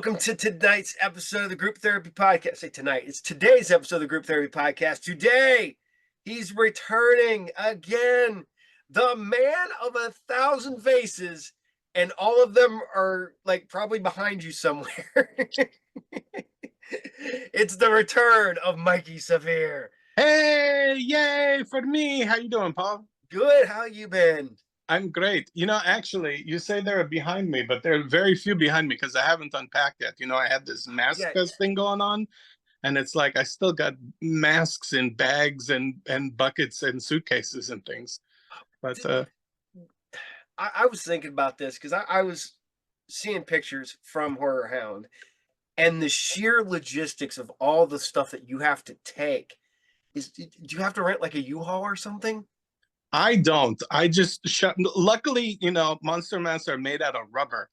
welcome to tonight's episode of the Group Therapy Podcast. Say tonight, it's today's episode of the Group Therapy Podcast. Today, he's returning again, the man of 1,000 faces, and all of them are like probably behind you somewhere. It's the return of Mikey Sevier. Hey, yay for me. How you doing, Paul? Good. How you been? I'm great. Actually, you say they're behind me, but there are very few behind me because I haven't unpacked yet. I had this mask fest thing going on, and it's like I still got masks in bags and buckets and suitcases and things. But I was thinking about this because I was seeing pictures from Horror Hound and the sheer logistics of all the stuff that you have to take. Do you have to rent like a U-Haul or something? I don't. I just luckily, Monster masks are made out of rubber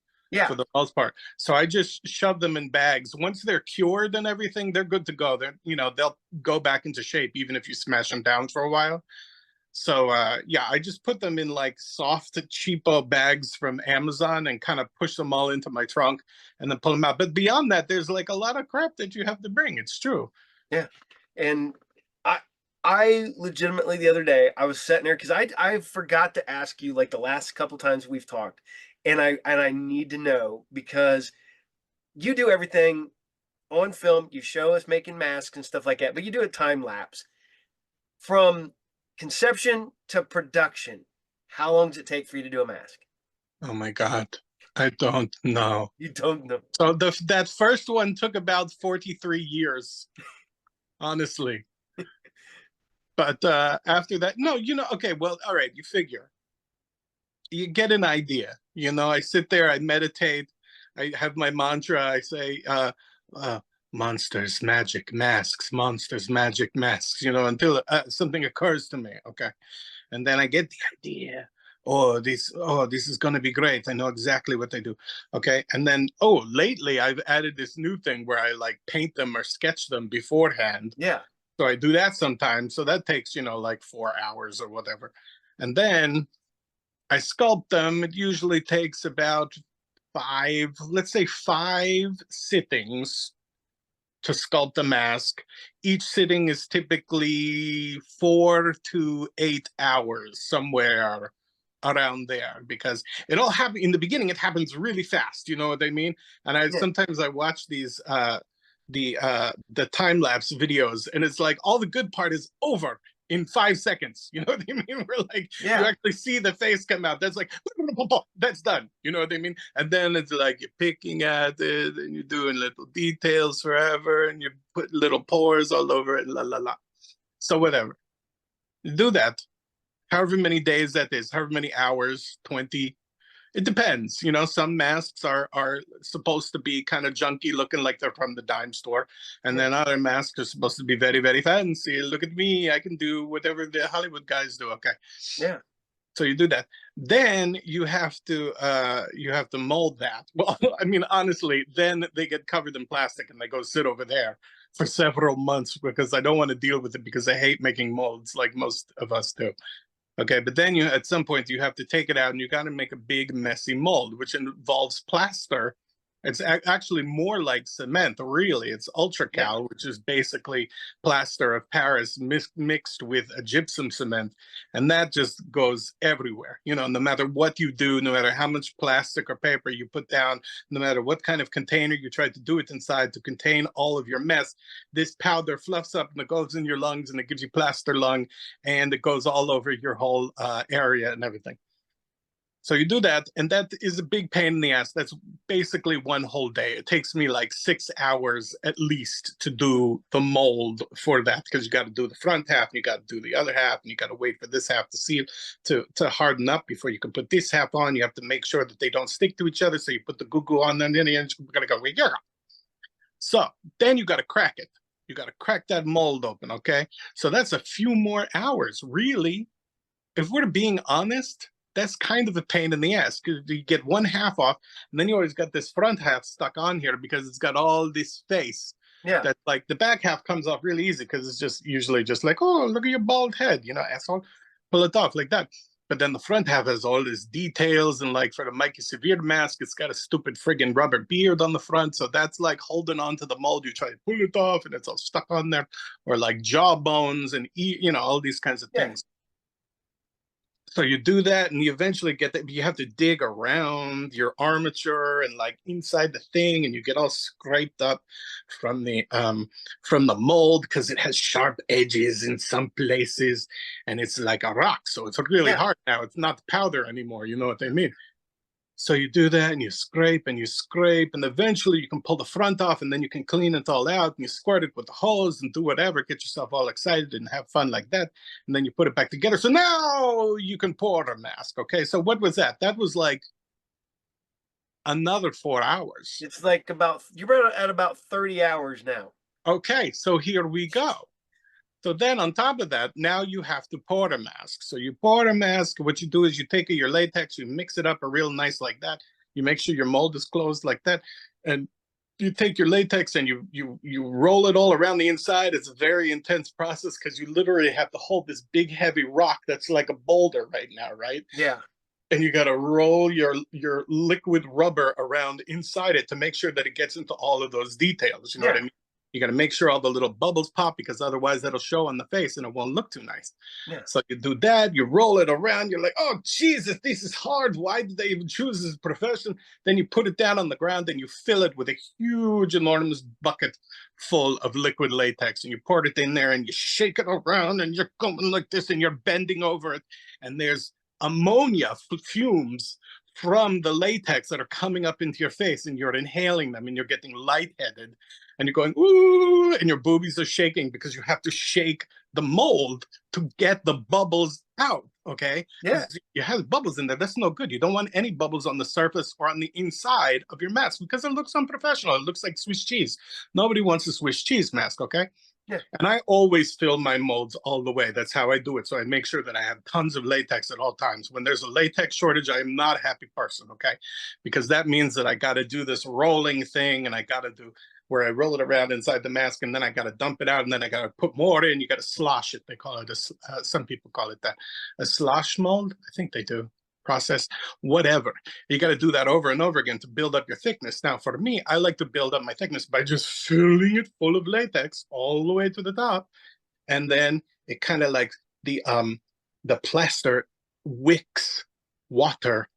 for the most part. So I just shove them in bags. Once they're cured and everything, they're good to go. They'll go back into shape even if you smash them down for a while. So I just put them in like soft, cheapo bags from Amazon and kind of push them all into my trunk and then pull them out. But beyond that, there's like a lot of crap that you have to bring. It's true. Yeah. And I legitimately the other day I was sitting there because I forgot to ask you like the last couple times we've talked, and I need to know because you do everything on film. You show us making masks and stuff like that, but you do a time lapse from conception to production. How long does it take for you to do a mask? Oh my God, I don't know. You don't know. So that first one took about 43 years, honestly. But after that, no, okay, well, all right, you figure. You get an idea. I sit there, I meditate, I have my mantra, I say, monsters, magic, masks, monsters, magic, masks, until something occurs to me, okay? And then I get the idea. This is going to be great. I know exactly what they do. Okay. And then, lately I've added this new thing where I like paint them or sketch them beforehand. Yeah. So I do that sometimes. So that takes, like 4 hours or whatever. And then I sculpt them. It usually takes about 5 sittings to sculpt a mask. Each sitting is typically 4 to 8 hours, somewhere around there, because it all happens in the beginning. It happens really fast. You know what I mean? And sometimes I watch these the time-lapse videos, and it's like all the good part is over in 5 seconds. You know what I mean? Where like you actually see the face come out. That's like that's done. You know what I mean? And then it's like you're picking at it and you're doing little details forever, and you put little pores all over it, la la la. So whatever. You do that. However many days that is, however many hours, 20. It depends. Some masks are supposed to be kind of junky, looking like they're from the dime store. And then other masks are supposed to be very, very fancy. Look at me. I can do whatever the Hollywood guys do. Okay. Yeah. So you do that. Then you have to mold that. Well, I mean, honestly, then they get covered in plastic and they go sit over there for several months because I don't want to deal with it because I hate making molds like most of us do. Okay, but then at some point you have to take it out and you got to make a big messy mold, which involves plaster. It's actually more like cement, really. It's UltraCal, which is basically plaster of Paris mixed with a gypsum cement. And that just goes everywhere. No matter what you do, no matter how much plastic or paper you put down, no matter what kind of container you try to do it inside to contain all of your mess, this powder fluffs up and it goes in your lungs and it gives you plaster lung and it goes all over your whole area and everything. So you do that, and that is a big pain in the ass. That's basically one whole day. It takes me like 6 hours at least to do the mold for that, because you got to do the front half, and you got to do the other half, and you got to wait for this half to seal, to harden up before you can put this half on. You have to make sure that they don't stick to each other, so you put the goo on, and then you're going to go, yeah. So then you got to crack it. You got to crack that mold open, okay? So that's a few more hours. Really, if we're being honest, that's kind of a pain in the ass because you get one half off and then you always got this front half stuck on here because it's got all this space. Yeah. That like the back half comes off really easy because it's just usually just like, oh, look at your bald head, asshole. Pull it off like that. but then the front half has all these details. And like for the Mikey Sevier mask, it's got a stupid friggin' rubber beard on the front. So that's like holding on to the mold. You try to pull it off and it's all stuck on there, or like jaw bones and, all these kinds of Yeah. things. So you do that and you eventually get that. You have to dig around your armature and like inside the thing, and you get all scraped up from the mold because it has sharp edges in some places, and it's like a rock. So it's really Yeah. hard now. It's not powder anymore. You know what I mean? So you do that and you scrape, and eventually you can pull the front off, and then you can clean it all out and you squirt it with the hose and do whatever, get yourself all excited and have fun like that. And then you put it back together. So now you can pour a mask. Okay. So what was that? That was like another 4 hours. It's like you're at about 30 hours now. Okay. So here we go. So then on top of that, now you have to pour a mask. So you pour a mask. What you do is you take your latex, you mix it up a real nice like that. You make sure your mold is closed like that. And you take your latex and you roll it all around the inside. It's a very intense process because you literally have to hold this big heavy rock that's like a boulder right now, right? Yeah. And you got to roll your liquid rubber around inside it to make sure that it gets into all of those details. You know what I Yeah. mean? You got to make sure all the little bubbles pop, because otherwise that'll show on the face and it won't look too nice. Yeah. So you do that, you roll it around, you're like, oh, Jesus, this is hard. Why did they even choose this profession? Then you put it down on the ground and you fill it with a huge, enormous bucket full of liquid latex. And you pour it in there and you shake it around and you're going like this and you're bending over it. And there's ammonia fumes from the latex that are coming up into your face, and you're inhaling them and you're getting lightheaded and you're going, ooh, and your boobies are shaking because you have to shake the mold to get the bubbles out. Okay. Yeah. You have bubbles in there. That's no good. You don't want any bubbles on the surface or on the inside of your mask because it looks unprofessional. It looks like Swiss cheese. Nobody wants a Swiss cheese mask. Okay. Yeah. And I always fill my molds all the way. That's how I do it. So I make sure that I have tons of latex at all times. When there's a latex shortage, I am not a happy person, okay? Because that means that I got to do this rolling thing, and I got to do where I roll it around inside the mask, and then I got to dump it out, and then I got to put more in. You got to slosh it. They call it some people call it that, a slosh mold. I think they do. Process, whatever. You got to do that over and over again to build up your thickness. Now, for me, I like to build up my thickness by just filling it full of latex all the way to the top, and then it kind of like the plaster wicks water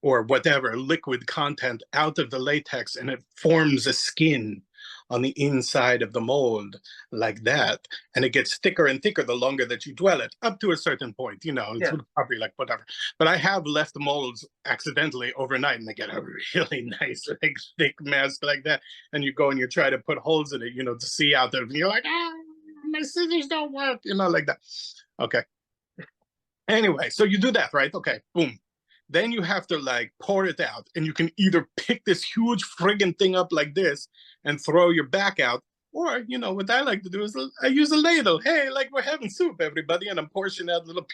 or whatever liquid content out of the latex, and it forms a skin on the inside of the mold like that, and it gets thicker and thicker the longer that you dwell it, up to a certain point. It's Yeah. probably like whatever. But I have left the molds accidentally overnight, and they get a really nice like thick mask like that, and you go and you try to put holes in it, to see out there, and you're like, my scissors don't work, like that. Okay. Anyway, so you do that, right? Okay, boom. Then you have to like pour it out, and you can either pick this huge friggin' thing up like this and throw your back out, or what I like to do is I use a ladle. Hey, like we're having soup, everybody, and I'm portioning out little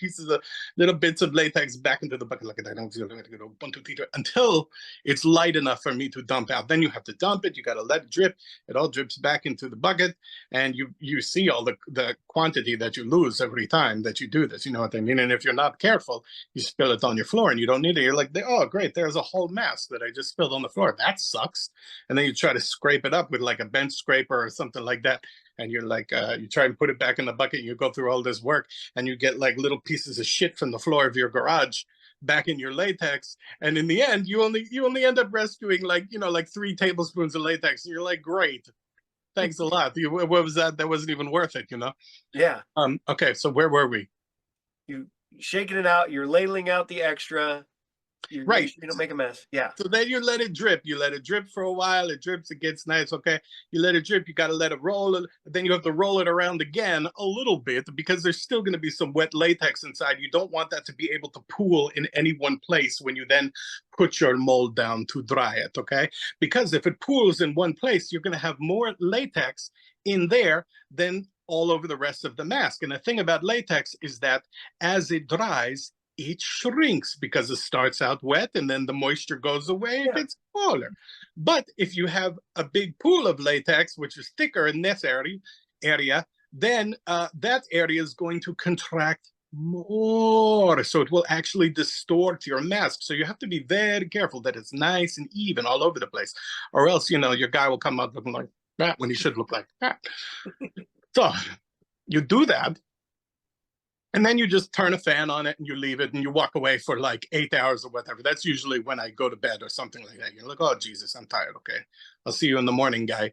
bits of latex back into the bucket like that. 1, 2, 3, until it's light enough for me to dump out. Then you have to dump it. You got to let it drip. It all drips back into the bucket, and you see all the quantity that you lose every time that you do this. You know what I mean? And if you're not careful, you spill it on your floor, and you don't need it. You're like, oh, great, there's a whole mask that I just spilled on the floor. That sucks. And then you try to scrape it up with like a bench scraper or something like that, and you're like you try and put it back in the bucket, and you go through all this work, and you get like little pieces of shit from the floor of your garage back in your latex, and in the end you only end up rescuing like 3 tablespoons of latex, and you're like, great, thanks a lot. What was that wasn't even worth it. Yeah. Okay, so where were we? You shaking it out, you're ladling out the extra. You Right. sure you don't make a mess. Yeah. So then you let it drip. You let it drip for a while. It drips. It gets nice. Okay. You let it drip. You got to let it roll. Then you have to roll it around again a little bit because there's still going to be some wet latex inside. You don't want that to be able to pool in any one place when you then put your mold down to dry it. Okay. Because if it pools in one place, you're going to have more latex in there than all over the rest of the mask. And the thing about latex is that as it dries, it shrinks because it starts out wet, and then the moisture goes away, it gets smaller. But if you have a big pool of latex, which is thicker in this area, then that area is going to contract more. So it will actually distort your mask. So you have to be very careful that it's nice and even all over the place. Or else, your guy will come out looking like that when he should look like that. So you do that. And then you just turn a fan on it and you leave it and you walk away for like 8 hours or whatever. That's usually when I go to bed or something like that. You're like, oh, Jesus, I'm tired. Okay. I'll see you in the morning, guy.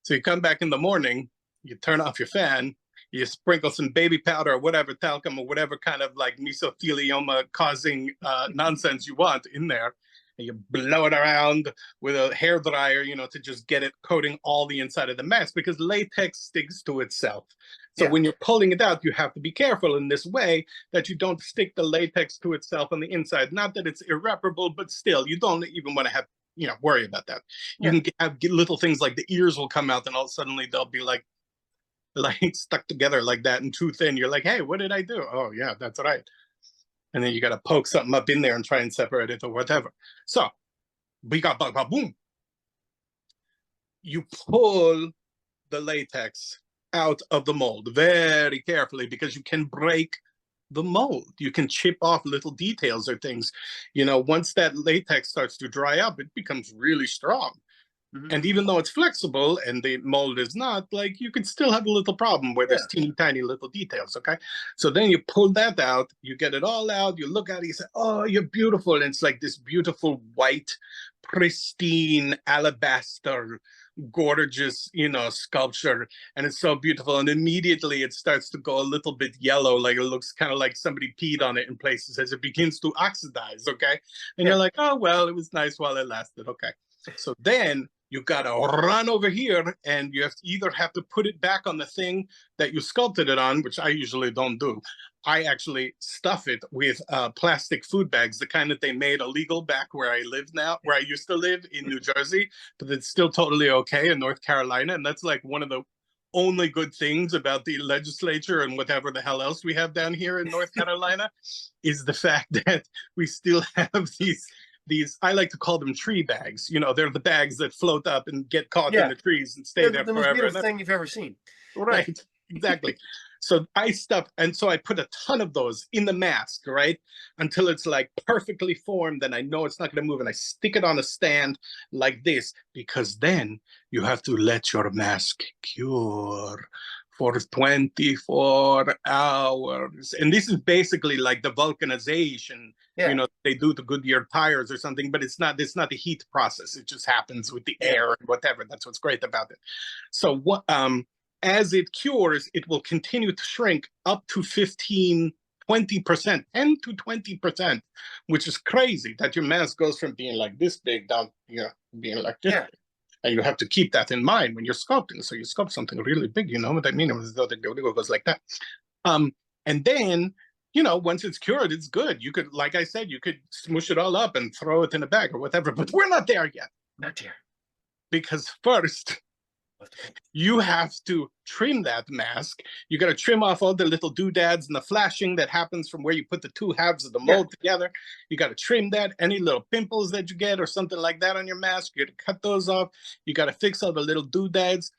So you come back in the morning, you turn off your fan, you sprinkle some baby powder or whatever, talcum or whatever kind of like mesothelioma causing nonsense you want in there. And you blow it around with a hair dryer, to just get it coating all the inside of the mask because latex sticks to itself. So Yeah. when you're pulling it out, you have to be careful in this way that you don't stick the latex to itself on the inside. Not that it's irreparable, but still, you don't even want to have worry about that. You Yeah. can have little things like the ears will come out and all suddenly they'll be like stuck together like that and too thin. You're like, hey, what did I do? Oh yeah, that's right. And then you got to poke something up in there and try and separate it or whatever. So we got boom. You pull the latex out of the mold very carefully because you can break the mold. You can chip off little details or things. Once that latex starts to dry up, it becomes really strong. Mm-hmm. And even though it's flexible and the mold is not, like you can still have a little problem where Yeah. there's teeny tiny little details. Okay. So then you pull that out, you get it all out, you look at it, you say, oh, you're beautiful. And it's like this beautiful white, pristine alabaster, gorgeous, sculpture. And it's so beautiful. And immediately it starts to go a little bit yellow, like it looks kind of like somebody peed on it in places as it begins to oxidize. Okay. And Yeah. you're like, oh, well, it was nice while it lasted. Okay. So then you gotta run over here and you either have to put it back on the thing that you sculpted it on, which I usually don't do. I actually stuff it with plastic food bags, the kind that they made illegal back where I live now, where I used to live in New Jersey, but it's still totally okay in North Carolina. And that's like one of the only good things about the legislature and whatever the hell else we have down here in North Carolina is the fact that we still have these I like to call them tree bags. They're the bags that float up and get caught in Yeah. the trees and stay They're there the most forever. beautiful thing you've ever seen. Right, exactly. So I put a ton of those in the mask, right? Until it's like perfectly formed and I know it's not going to move. And I stick it on a stand like this because then you have to let your mask cure for 24 hours. And this is basically like the vulcanization, Yeah. they do the Goodyear tires or something, but it's not the heat process. It just happens with the Yeah. air and whatever. That's what's great about it. So as it cures, it will continue to shrink up to 15, 20%, 10 to 20%, which is crazy that your mask goes from being like this big down, being like this. Yeah. And you have to keep that in mind when you're sculpting. So you sculpt something really big, you know what I mean? It goes like that. And then, once it's cured, it's good. You could, like I said, you could smush it all up and throw it in a bag or whatever, but we're not there yet. Not here. Because first, you have to trim that mask. You got to trim off all the little doodads and the flashing that happens from where you put the two halves of the mold together. You got to trim that. Any little pimples that you get or something like that on your mask, you got to cut those off. You got to fix all the little doodads,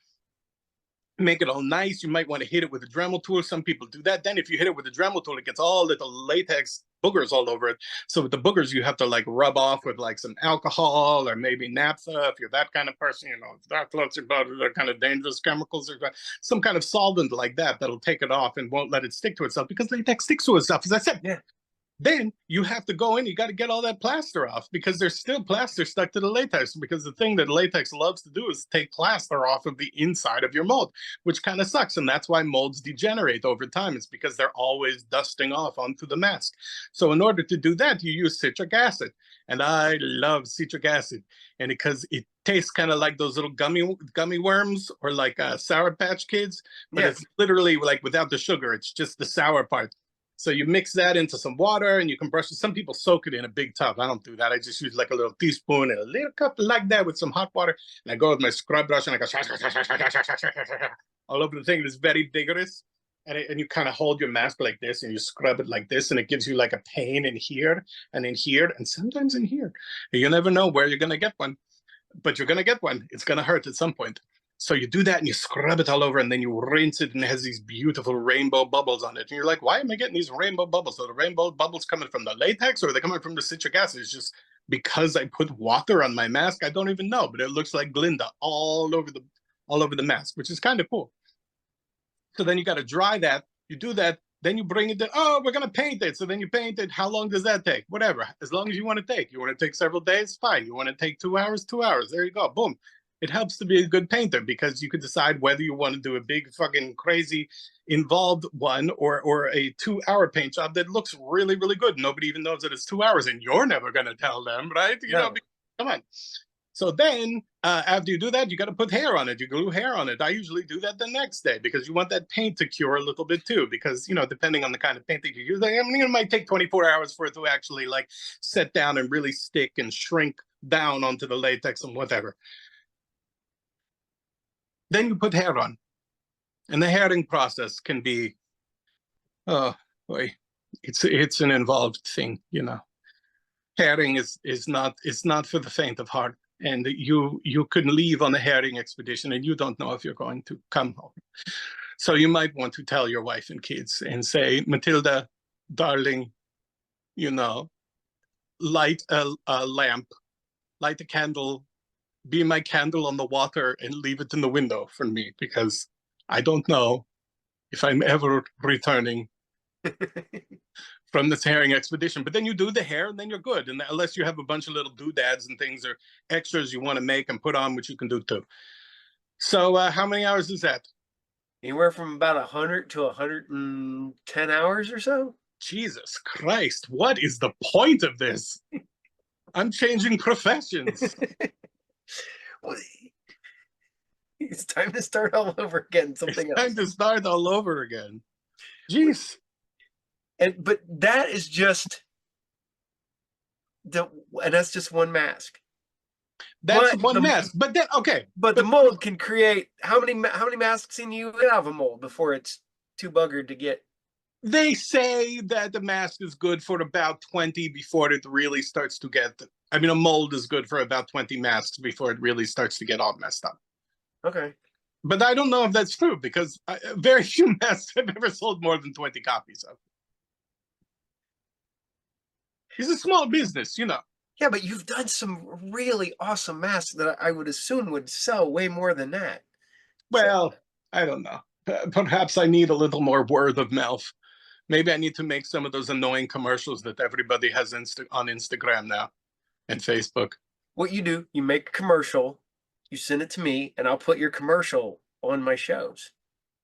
make it all nice. You might want to hit it with a Dremel tool. Some people do that. Then if you hit it with a Dremel tool, it gets all little latex boogers all over it. So with the boogers, you have to like rub off with like some alcohol or maybe naphtha if you're that kind of person. If that floats your boat, they're kind of dangerous chemicals or some kind of solvent like that that'll take it off and won't let it stick to itself because latex sticks to itself, as I said. Yeah. Then you have to go in, you got to get all that plaster off because there's still plaster stuck to the latex. Because the thing that latex loves to do is take plaster off of the inside of your mold, which kind of sucks. And that's why molds degenerate over time. It's because they're always dusting off onto the mask. So in order to do that, you use citric acid. And I love citric acid. And because it tastes kind of like those little gummy worms or like Sour Patch Kids, but it's literally like without the sugar. It's just the sour part. So you mix that into some water and you can brush it. Some people soak it in a big tub. I don't do that. I just use like a little teaspoon and a little cup like that with some hot water. And I go with my scrub brush and I go all over the thing. It's very vigorous. And you kind of hold your mask like this and you scrub it like this. And it gives you like a pain in here and in here and sometimes in here. And you never know where you're going to get one, but you're going to get one. It's going to hurt at some point. So you do that and you scrub it all over and then you rinse it and it has these beautiful rainbow bubbles on it. And you're like, why am I getting these rainbow bubbles? So the rainbow bubbles coming from the latex or are they coming from the citric acid? It's just because I put water on my mask. I don't even know, but it looks like Glinda all over the mask, which is kind of cool. So then you got to dry that. You do that. Then you bring it to, oh, we're going to paint it. So then you paint it. How long does that take? Whatever. As long as you want to take. You want to take several days? Fine. You want to take 2 hours? 2 hours. There you go. Boom. It helps to be a good painter because you can decide whether you want to do a big fucking crazy involved one or a 2 hour paint job that looks really, really good. Nobody even knows that it's 2 hours and you're never going to tell them, right? You know, No. come on. So then after you do that, you got to put hair on it. You glue hair on it. I usually do that the next day because you want that paint to cure a little bit too. Because, you know, depending on the kind of paint that you use, I mean, it might take 24 hours for it to actually like set down and really stick and shrink down onto the latex and whatever. Then you put hair on. And the hairing process can be, oh boy, it's an involved thing, you know. Herring is not, it's not for the faint of heart. And you can leave on a herring expedition and you don't know if you're going to come home. So you might want to tell your wife and kids and say, Matilda, darling, you know, light a lamp, light a candle, be my candle on the water and leave it in the window for me because I don't know if I'm ever returning from this herring expedition. But then you do the hair and then you're good. And unless you have a bunch of little doodads and things or extras you want to make and put on, which you can do too. So how many hours is that? Anywhere from about 100 to 110 hours or so. Jesus Christ, what is the point of this? I'm changing professions. Well, it's time to start all over again. Something It's else. time to start all over again. Jeez. But that is just and that's just one mask. That's But one mask. But then okay. But the mold can create how many masks can you get out of a mold before it's too buggered to get? They say that the mask is good for about 20 before it really starts to get, I mean, a mold is good for about 20 masks before it really starts to get all messed up. Okay. But I don't know if that's true because very few masks have ever sold more than 20 copies of. It's a small business, you know. Yeah, but you've done some really awesome masks that I would assume would sell way more than that. Well, so, I don't know. Perhaps I need a little more word of mouth. Maybe I need to make some of those annoying commercials that everybody has on Instagram now and Facebook. What you do, you make a commercial, you send it to me, and I'll put your commercial on my shows.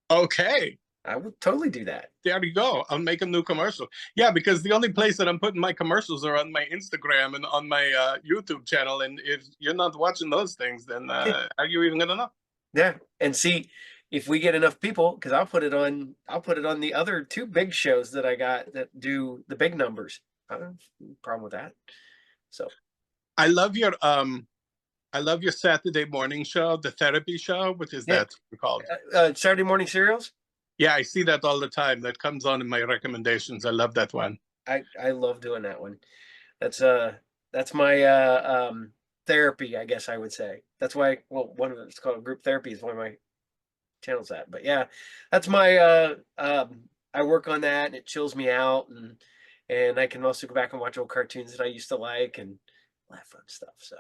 Okay. I would totally do that. There you go. I'll make a new commercial. Yeah, because the only place that I'm putting my commercials are on my Instagram and on my YouTube channel. And if you're not watching those things, then are you even gonna know? Yeah, and see if we get enough people, because I'll put it on the other two big shows that I got that do the big numbers. I don't have a problem with that. So I love your Saturday morning show, the therapy show. What is that called? Saturday morning serials. Yeah, I see that all the time. That comes on in my recommendations. I love that one. I love doing that one. That's my therapy, I guess I would say. That's why, well, one of it's called group therapy is one of my channels at. But yeah, that's my I work on that and it chills me out and I can also go back and watch old cartoons that I used to like and all that fun stuff. So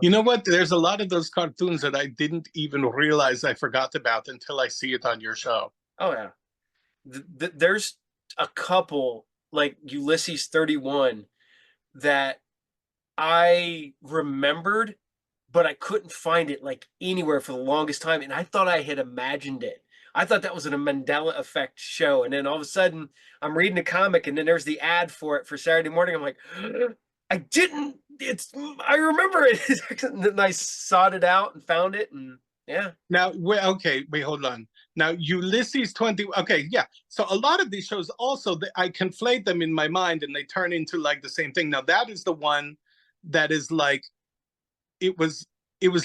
you know what? There's a lot of those cartoons that I didn't even realize I forgot about until I see it on your show. Oh yeah. There's a couple like Ulysses 31 that I remembered, but I couldn't find it like anywhere for the longest time. And I thought I had imagined it. I thought that was a Mandela effect show. And then all of a sudden I'm reading a comic and then there's the ad for it for Saturday morning. I'm like, I didn't, I remember it. And then I sought it out and found it. And yeah. Now, okay, wait, hold on. Now, Ulysses 20, okay, yeah. So a lot of these shows also, I conflate them in my mind and they turn into like the same thing. Now, that is the one that is like, it was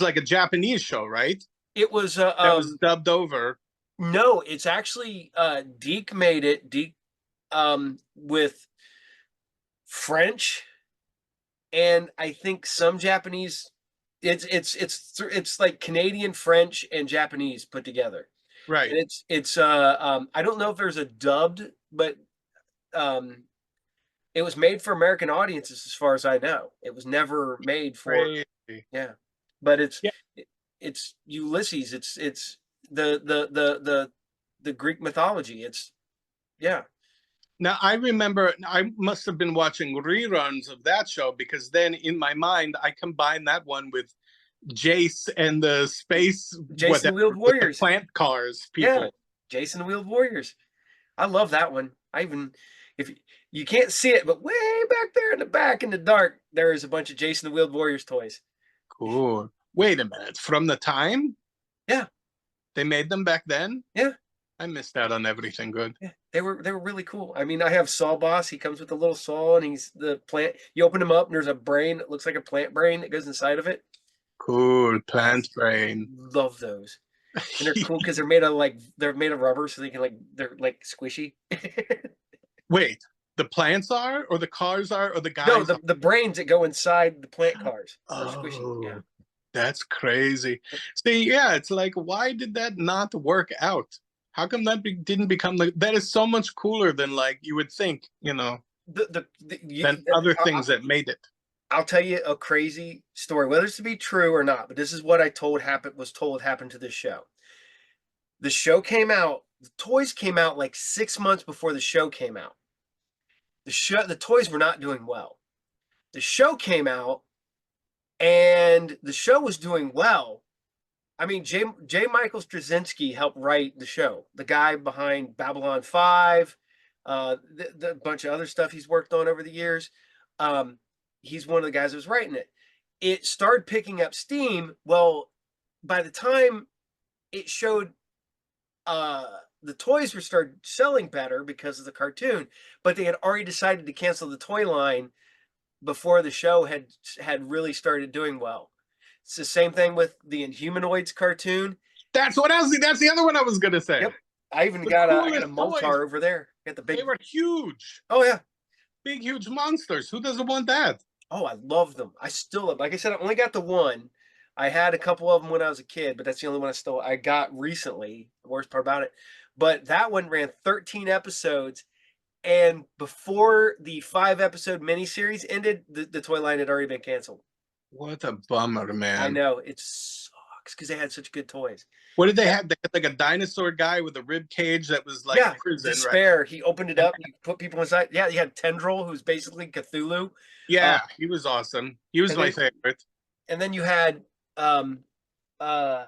like a Japanese show, right? It was that was dubbed over. No, it's actually Deke made it. Deke with French and I think some Japanese it's like Canadian, French, and Japanese put together, Right. and it's I don't know if there's a dubbed, but um, it was made for American audiences, as far as I know. It was never made for Crazy. yeah, but Yeah. it's Ulysses. It's the Greek mythology. It's yeah. Now I remember I must have been watching reruns of that show because then in my mind I combined that one with Jace and the space Jason whatever the Wheeled with the Warriors. plant cars Yeah, people. Jason the Wheeled Warriors. I love that one. I even if you can't see it, but way back there in the back in the dark, there is a bunch of Jason the Wheeled Warriors toys. Cool. Wait a minute. From the time Yeah, they made them back then? yeah, I missed out on everything good. yeah. They were really cool. I mean, I have Saw Boss. He comes with a little saw, and he's the plant. You open him up, and there's a brain that looks like a plant brain that goes inside of it. Cool. I Plant brain. love those, and they're cool because they're made of rubber, so they can they're like squishy. Wait, the plants are, or the cars are, or the No, guys are? the brains that go inside the plant cars are squishy. Yeah. Oh, that's crazy. See, yeah, it's like, why did that not work out? How come that didn't become like that? Is so much cooler than like you would think, than other things that made it. I'll tell you a crazy story, whether it's to be true or not, but this is what I was told happened to this show. The show came out, the toys came out like 6 months before the show came out. The toys were not doing well. The show came out, and the show was doing well. I mean, J. Michael Straczynski helped write the show. The guy behind Babylon 5, the bunch of other stuff he's worked on over the years. Um, he's one of the guys that was writing it. It started picking up steam. Well, by the time it showed, the toys were started selling better because of the cartoon, but they had already decided to cancel the toy line before the show had really started doing well. It's the same thing with the Inhumanoids cartoon. That's what else. That's the other one I was gonna say. Yep. I even The got a coolest toys. Moltar over there. Got the They big were huge, oh yeah. big, huge monsters. Who doesn't want that? Oh, I love them. I still like I said, I only got the one. I had a couple of them when I was a kid, but that's the only one I got recently. The worst part about it. But that one ran 13 episodes, and before the 5 episode miniseries ended, the toy line had already been canceled. What a bummer, I man. know it sucks because they had such good toys. What did they have? They had like a dinosaur guy with a rib cage that was like a Yeah, prison, right? Despair. He opened it And up. You put people inside. Yeah, you had Tendril, who's basically Cthulhu. Uh, yeah, he was awesome. He was and my then favorite. you had um, uh,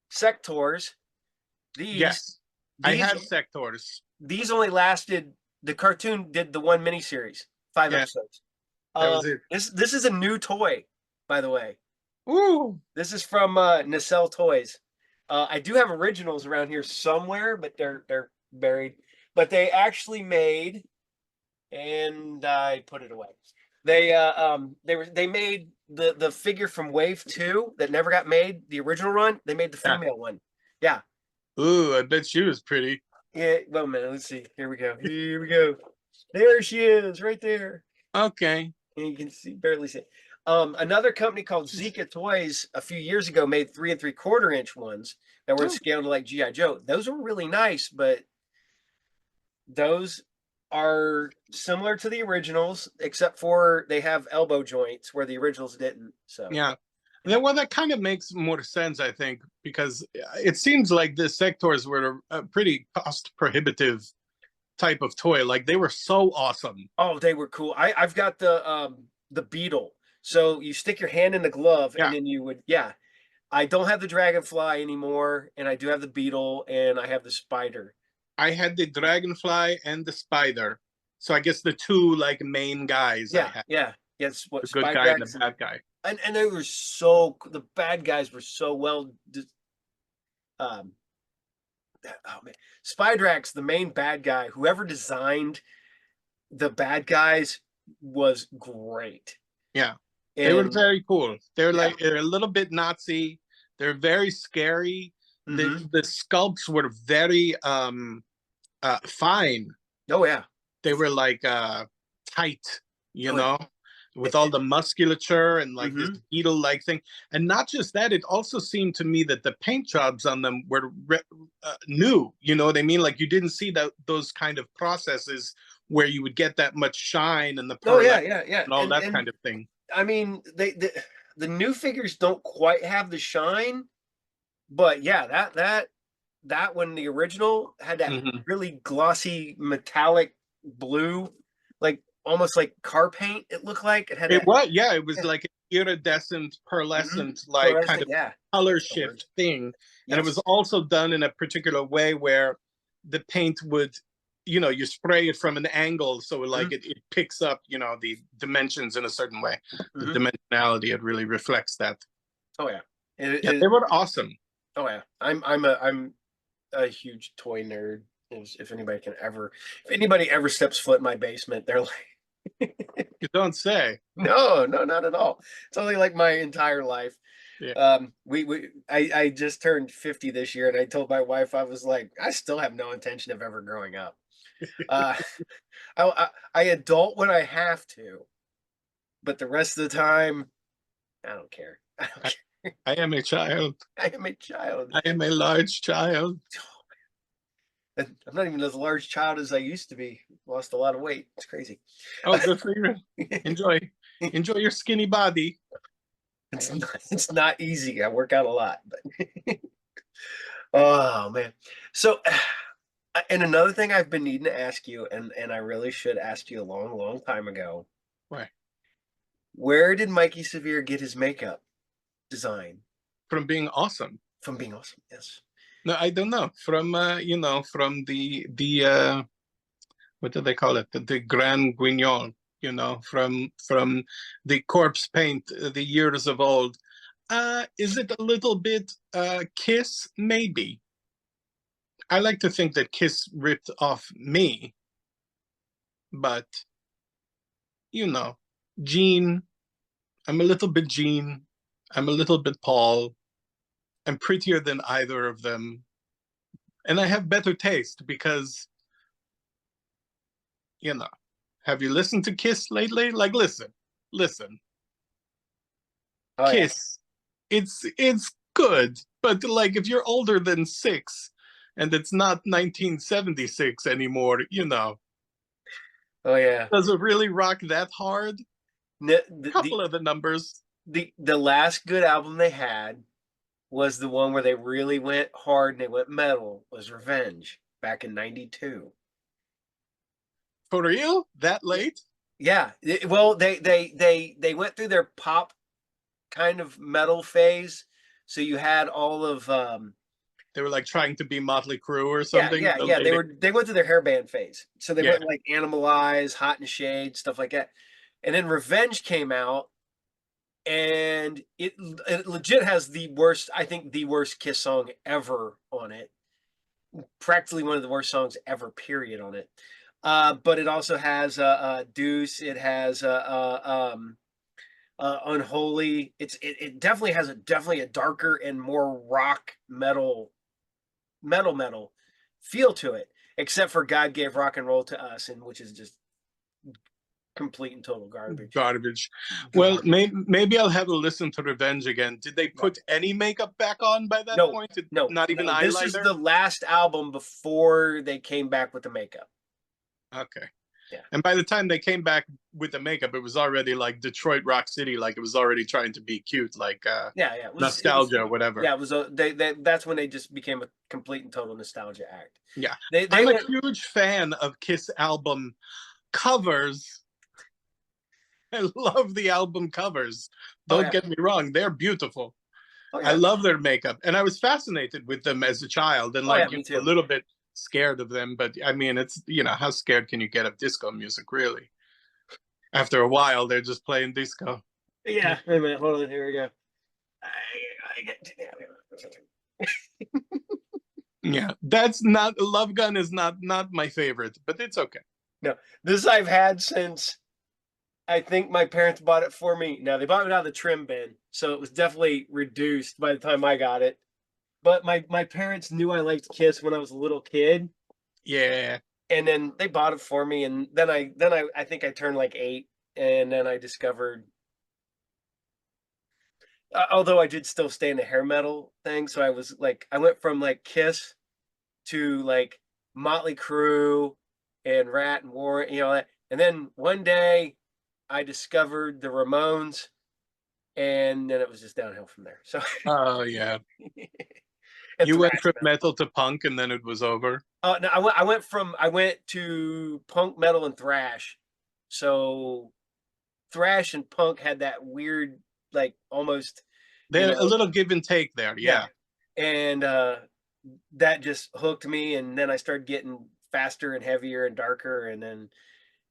Sectors. These Yes, I these had sectors. these only lasted. The cartoon did the one miniseries, five Yeah, episodes. that was it. This is a new toy, by the way. Ooh, This is from Nacelle Toys. I do have originals around here somewhere, but they're buried. But they actually made, and I put it away. They made the figure from Wave 2 that never got made, the original run. They made the yeah. female one. Yeah. Ooh, I bet she was pretty. Yeah. Well, man, let's see. Here we go. Here we go. There she is, right there. Okay. And you can see barely see. Another company called Zika Toys a few years ago made 3 3/4 inch ones that were Oh, scaled to like GI Joe. Those were really nice, but those are similar to the originals, except for they have elbow joints where the originals didn't. So yeah. Well, that kind of makes more sense, I think, because it seems like the sectors were a pretty cost prohibitive type of toy. Like they were so awesome. oh, they were cool. I've got the beetle. So you stick your hand in the glove and Yeah, then you would yeah. I don't have the dragonfly anymore, and I do have the beetle and I have the spider. I had the dragonfly and the spider. So I guess the two like main guys I Yeah, had, yeah. Yes, the what good guy and the Spidrax bad guy. and they were so the bad guys were so well um oh man. Spidrax, the main bad guy, whoever designed the bad guys was great. Yeah. They were And very cool. They're yeah. like they're a little bit Nazi. They're very scary. Hmm. The sculpts were very fine. Oh yeah. They were like tight, Oh yeah. you know. with all the musculature and like this Mm-hmm. beetle-like thing. And not just that, it also seemed to me that the paint jobs on them were new. You know what I mean? Like you didn't see that those kind of processes where you would get that much shine and the Oh pearl yeah, and yeah, yeah. all that And kind of thing. I mean, the new figures don't quite have the shine, but yeah, that when the original had that Mm-hmm. really glossy metallic blue, like almost like car paint. It looked like it had It that. was, yeah, it was Yeah. like an iridescent, Mm-hmm. pearlescent, like kind Fluorescent. of Yeah, color that's the word. shift thing. And it was Yes. also done in a particular way where the paint would, you know, you spray it from an angle. So Mm-hmm. like it picks up, you know, the dimensions in a certain way. The Mm-hmm. dimensionality, it really reflects that. Oh yeah. Yeah, they were awesome. Oh yeah. I'm a huge toy nerd. If anybody can ever, if anybody ever steps foot in my basement, they're like, You don't say. no, no, not at all. It's only like my entire life. Yeah. I just turned 50 this year, and I told my wife I was like, I still have no intention of ever growing up. Uh, I adult when I have to, but the rest of the time, I don't care. I don't I, care. I am a child. I am a child. I am a large child. I'm not even as large child as I used to be. Lost a lot of weight. It's crazy. Oh, good for you. Enjoy. Enjoy your skinny body. It's not easy. I work out a lot, but oh man. So and another thing I've been needing to ask you, and I really should ask you a long, long time ago. Why? Where did Mikey Sevier get his makeup design From being awesome. from being awesome? Yes. No, I don't know. From you know, from the what do they call it? The Grand Guignol, you know, from the corpse paint, the years of old. Is it a little bit Kiss? Maybe. I like to think that Kiss ripped off me, but you know, Gene, I'm a little bit Gene. I'm a little bit Paul. I'm prettier than either of them. And I have better taste because, you know, have you listened to Kiss lately? Like, listen. Oh yeah. Kiss, it's good, but like if you're older than 6 and it's not 1976 anymore, you know, Oh yeah. does it really rock that hard? The Couple of the numbers. the last good album they had was the one where they really went hard and they went metal. Was Revenge back in '92. For real? That late? Yeah. Well, they went through their pop kind of metal phase. So you had all of They were like trying to be Motley Crue or yeah, something. yeah, The yeah. late, They went through their hair band phase. So they yeah. went like Animalize, Hot and Shade, stuff like that. And then Revenge came out and it legit has the worst, I think the worst Kiss song ever on it. Practically one of the worst songs ever, period, on it. But it also has Deuce. It has Unholy. It definitely has definitely a darker and more rock metal feel to it. Except for God Gave Rock and Roll to Us, and which is just complete and total garbage. Garbage. Well, Garbage. maybe I'll have a listen to Revenge again. Did they Yeah. put any makeup back on by that No, point? no, Not even no. This is eyeliner? the last album before they came back with the makeup. Okay. Yeah. And by the time they came back with the makeup, it was already like Detroit Rock City, like it was already trying to be cute, like Yeah, yeah. It was nostalgia or whatever. yeah, it was a they that's when they just became a complete and total nostalgia act. Yeah. They I'm a went huge fan of Kiss album covers. I love the album covers. oh Don't yeah. get me wrong, they're beautiful. Oh I yeah. love their makeup. And I was fascinated with them as a child and Oh yeah, like, you me know, a too. little bit scared of them. But I mean, it's, you know, how scared can you get of disco music, really? After a while, they're just playing disco. Yeah. Wait a minute, hold on, here we go. I get Yeah, that's not Love Gun is not my favorite, but it's okay. no. This I've had since I think my parents bought it for me. Now they bought it out of the trim bin, so it was definitely reduced by the time I got it. But my parents knew I liked Kiss when I was a little kid, Yeah, and then they bought it for me, and then I think I turned like 8, and then I discovered, although I did still stay in the hair metal thing, so I was like, I went from like Kiss to like Motley Crue and Rat and Warren, you know that. And then one day I discovered the Ramones, and then it was just downhill from there. So Oh yeah. and You went thrash from metal. metal to punk and then it was over. No, I went to punk, metal, and thrash. So thrash and punk had that weird, like almost, you There a know, little give and take there. yeah. Yeah. And that just hooked me, and then I started getting faster and heavier and darker, and then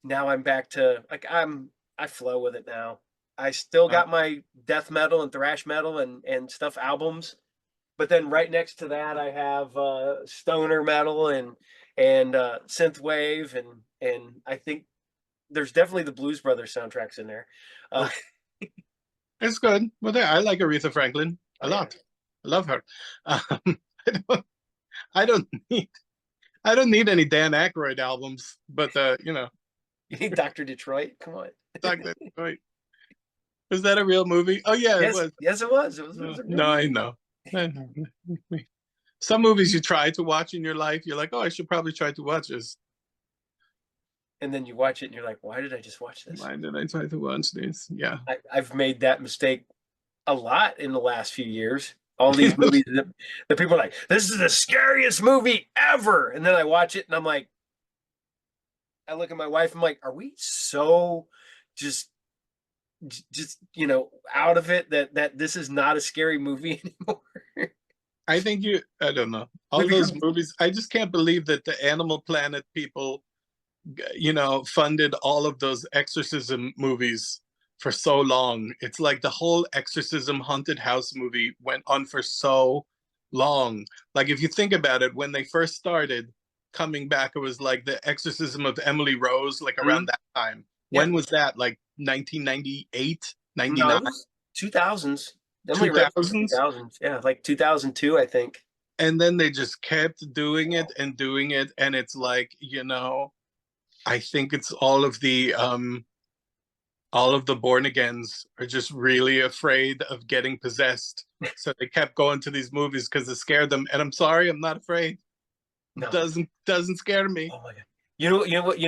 now I'm back to like I flow with it now. I still Uh, got my death metal and thrash metal and stuff albums, but then right next to that I have stoner metal and synth wave, and I think there's definitely the Blues Brothers soundtracks in there. Uh, oh, it's good. Well, there, I like Aretha Franklin a oh yeah, lot. I love her. I don't, I don't need, I don't need any Dan Aykroyd albums, but you know, you need Doctor Detroit. Come on. talk that. Right. Was that a real movie? Oh yeah, it Yes, was. yes, it was. It was a real No, I movie. know. Some movies you try to watch in your life, you're like, oh, I should probably try to watch this. And then you watch it and you're like, why did I just watch this? Why did I try to watch this? Yeah. I've made that mistake a lot in the last few years. All these movies that people are like, this is the scariest movie ever. And then I watch it and I'm like, I look at my wife, I'm like, are we so just out of it that this is not a scary movie anymore? I think I don't know. We All those become movies, I just can't believe that the Animal Planet people, funded all of those exorcism movies for so long. It's like the whole exorcism haunted house movie went on for so long. Like if you think about it, when they first started coming back, it was like the exorcism of Emily Rose, like around Mhm. that time. Yeah. When was that? Like 1998, No, 99, it was 2000s. Emily Rose was 2000s? 2000s. Yeah, like 2002, I think. And then they just kept doing it and doing it. And it's like, I think it's all of the born agains are just really afraid of getting possessed. So they kept going to these movies because it scared them. And I'm sorry, I'm not afraid. No. Doesn't scare me. Oh my god. You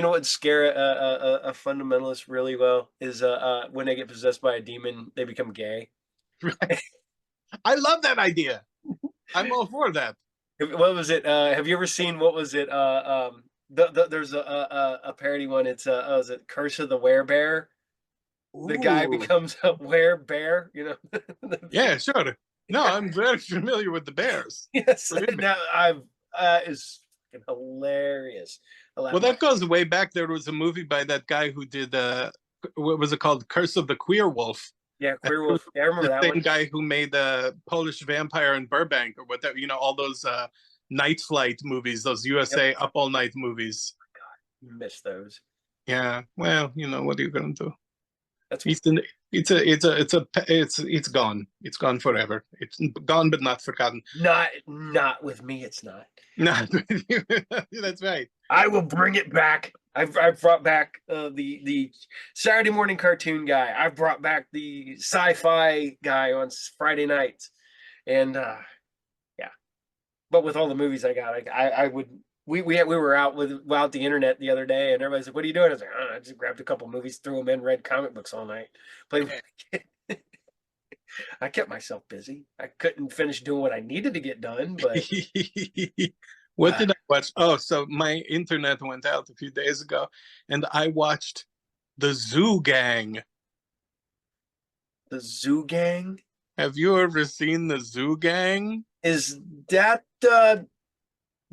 know what scare a fundamentalist really well is when they get possessed by a demon, they become gay. Right? I love that idea. I'm all for that. What was it? Have you ever seen what was it? There's a parody one. It's is it Curse of the Werebear? The guy Ooh, becomes a werebear. You know. yeah, sure. No, I'm very familiar with the Bears. Yes. Believe me. Now I've is hilarious. I laugh Well, my that goes way back. There was a movie by that guy who did what was it called? Curse of the Queer Wolf. yeah, And Queer it was Wolf. Yeah, I remember the that one. same guy who made the Polish Vampire in Burbank or whatever, all those night flight movies, those Yep. USA up all night movies. Miss those. Yeah, well, what are you gonna do? That's It's an, it's gone. It's gone forever. It's gone but not forgotten. not with me. It's not. Not that's right. I will bring it back. I've brought back the Saturday morning cartoon guy. I've brought back the sci-fi guy on Friday nights, and yeah. But with all the movies I got, I would. We were out without the internet the other day, and everybody's like, "What are you doing?" I was like, "I just grabbed a couple movies, threw them in, read comic books all night, played." I kept myself busy. I couldn't finish doing what I needed to get done, but What did I watch? Oh, so my internet went out a few days ago, and I watched the Zoo Gang. the Zoo Gang, Have you ever seen the Zoo Gang? is that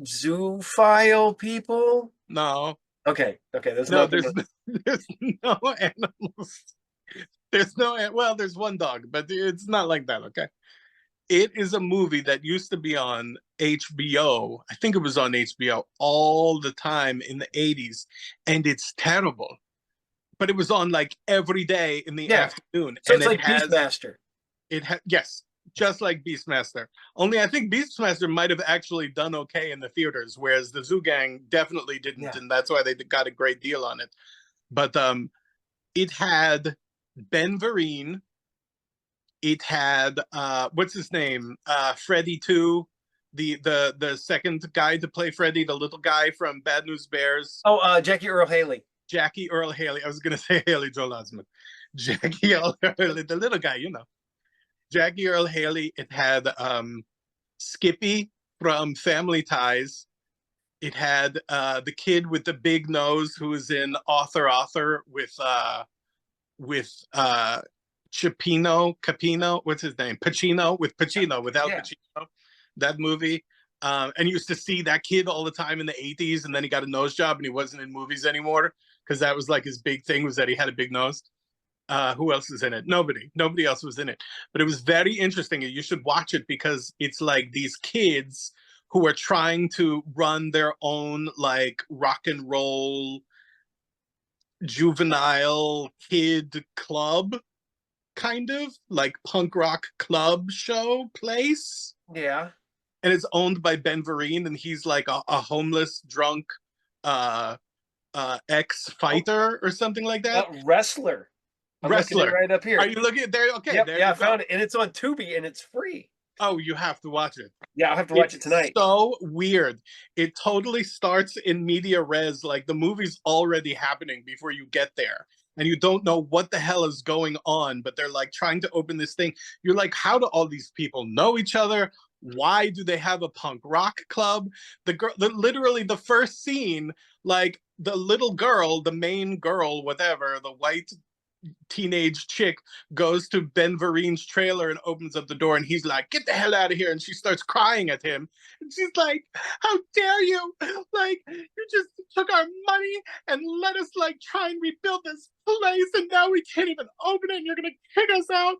zoophile people? No, Okay, there's no, nothing. there's there's no animals. There's no well, there's one dog, but it's not like that. Okay, it is a movie that used to be on HBO. I think it was on HBO all the time in the 80s, and it's terrible. But it was on like every day in the Yeah, afternoon, so and it's like Beastmaster. yes, just like Beastmaster. Only I think Beastmaster might have actually done okay in the theaters, whereas the Zoo Gang definitely didn't, Yeah, and that's why they got a great deal on it. But it had Ben Vereen. It had what's his name? Freddy too. The second guy to play Freddy, the little guy from Bad News Bears. Oh, Jackie Earl Haley. Jackie Earl Haley. I was gonna say Haley Joel Osment. Jackie Earl Haley, the little guy, you know. Jackie Earl Haley. It had Skippy from Family Ties. It had the kid with the big nose who was in Author with Capino, what's his name? Pacino, with Pacino, without Yeah. Pacino, that movie. And you used to see that kid all the time in the 80s, and then he got a nose job and he wasn't in movies anymore because that was like his big thing, was that he had a big nose. Who else is in it? Nobody else was in it. But it was very interesting. You should watch it because it's like these kids who are trying to run their own like rock and roll juvenile kid club, kind of like punk rock club show place. Yeah. And it's owned by Ben Vereen, and he's like a homeless drunk uh ex Oh, fighter or something like that. Wrestler. I'm looking at it Wrestler. right up Are here. you looking at there? Okay, Yep. there Yeah, you I go. found it, and it's on Tubi, and it's free. Oh, you have to watch it. Yeah, I'll have to watch it It's tonight. so weird. It totally starts in media res, like the movie's already happening before you get there. And you don't know what the hell is going on, but they're like trying to open this thing. You're like, how do all these people know each other? Why do they have a punk rock club? The girl, literally the first scene, like the little girl, the main girl, whatever, the white teenage chick goes to Ben Vereen's trailer and opens up the door, and he's like, "Get the hell out of here!" And she starts crying at him, and she's like, "How dare you! Like, you just took our money and let us like try and rebuild this place, and now we can't even open it. And you're gonna kick us out."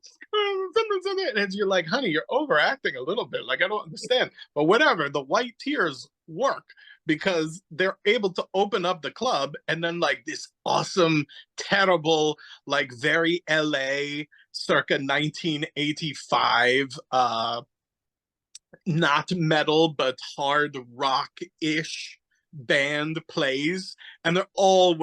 And you're like, "Honey, you're overacting a little bit. Like, I don't understand." But whatever. The white tears work because they're able to open up the club, and then like this awesome, terrible, like very LA circa 1985 not metal but hard rock-ish band plays, and they all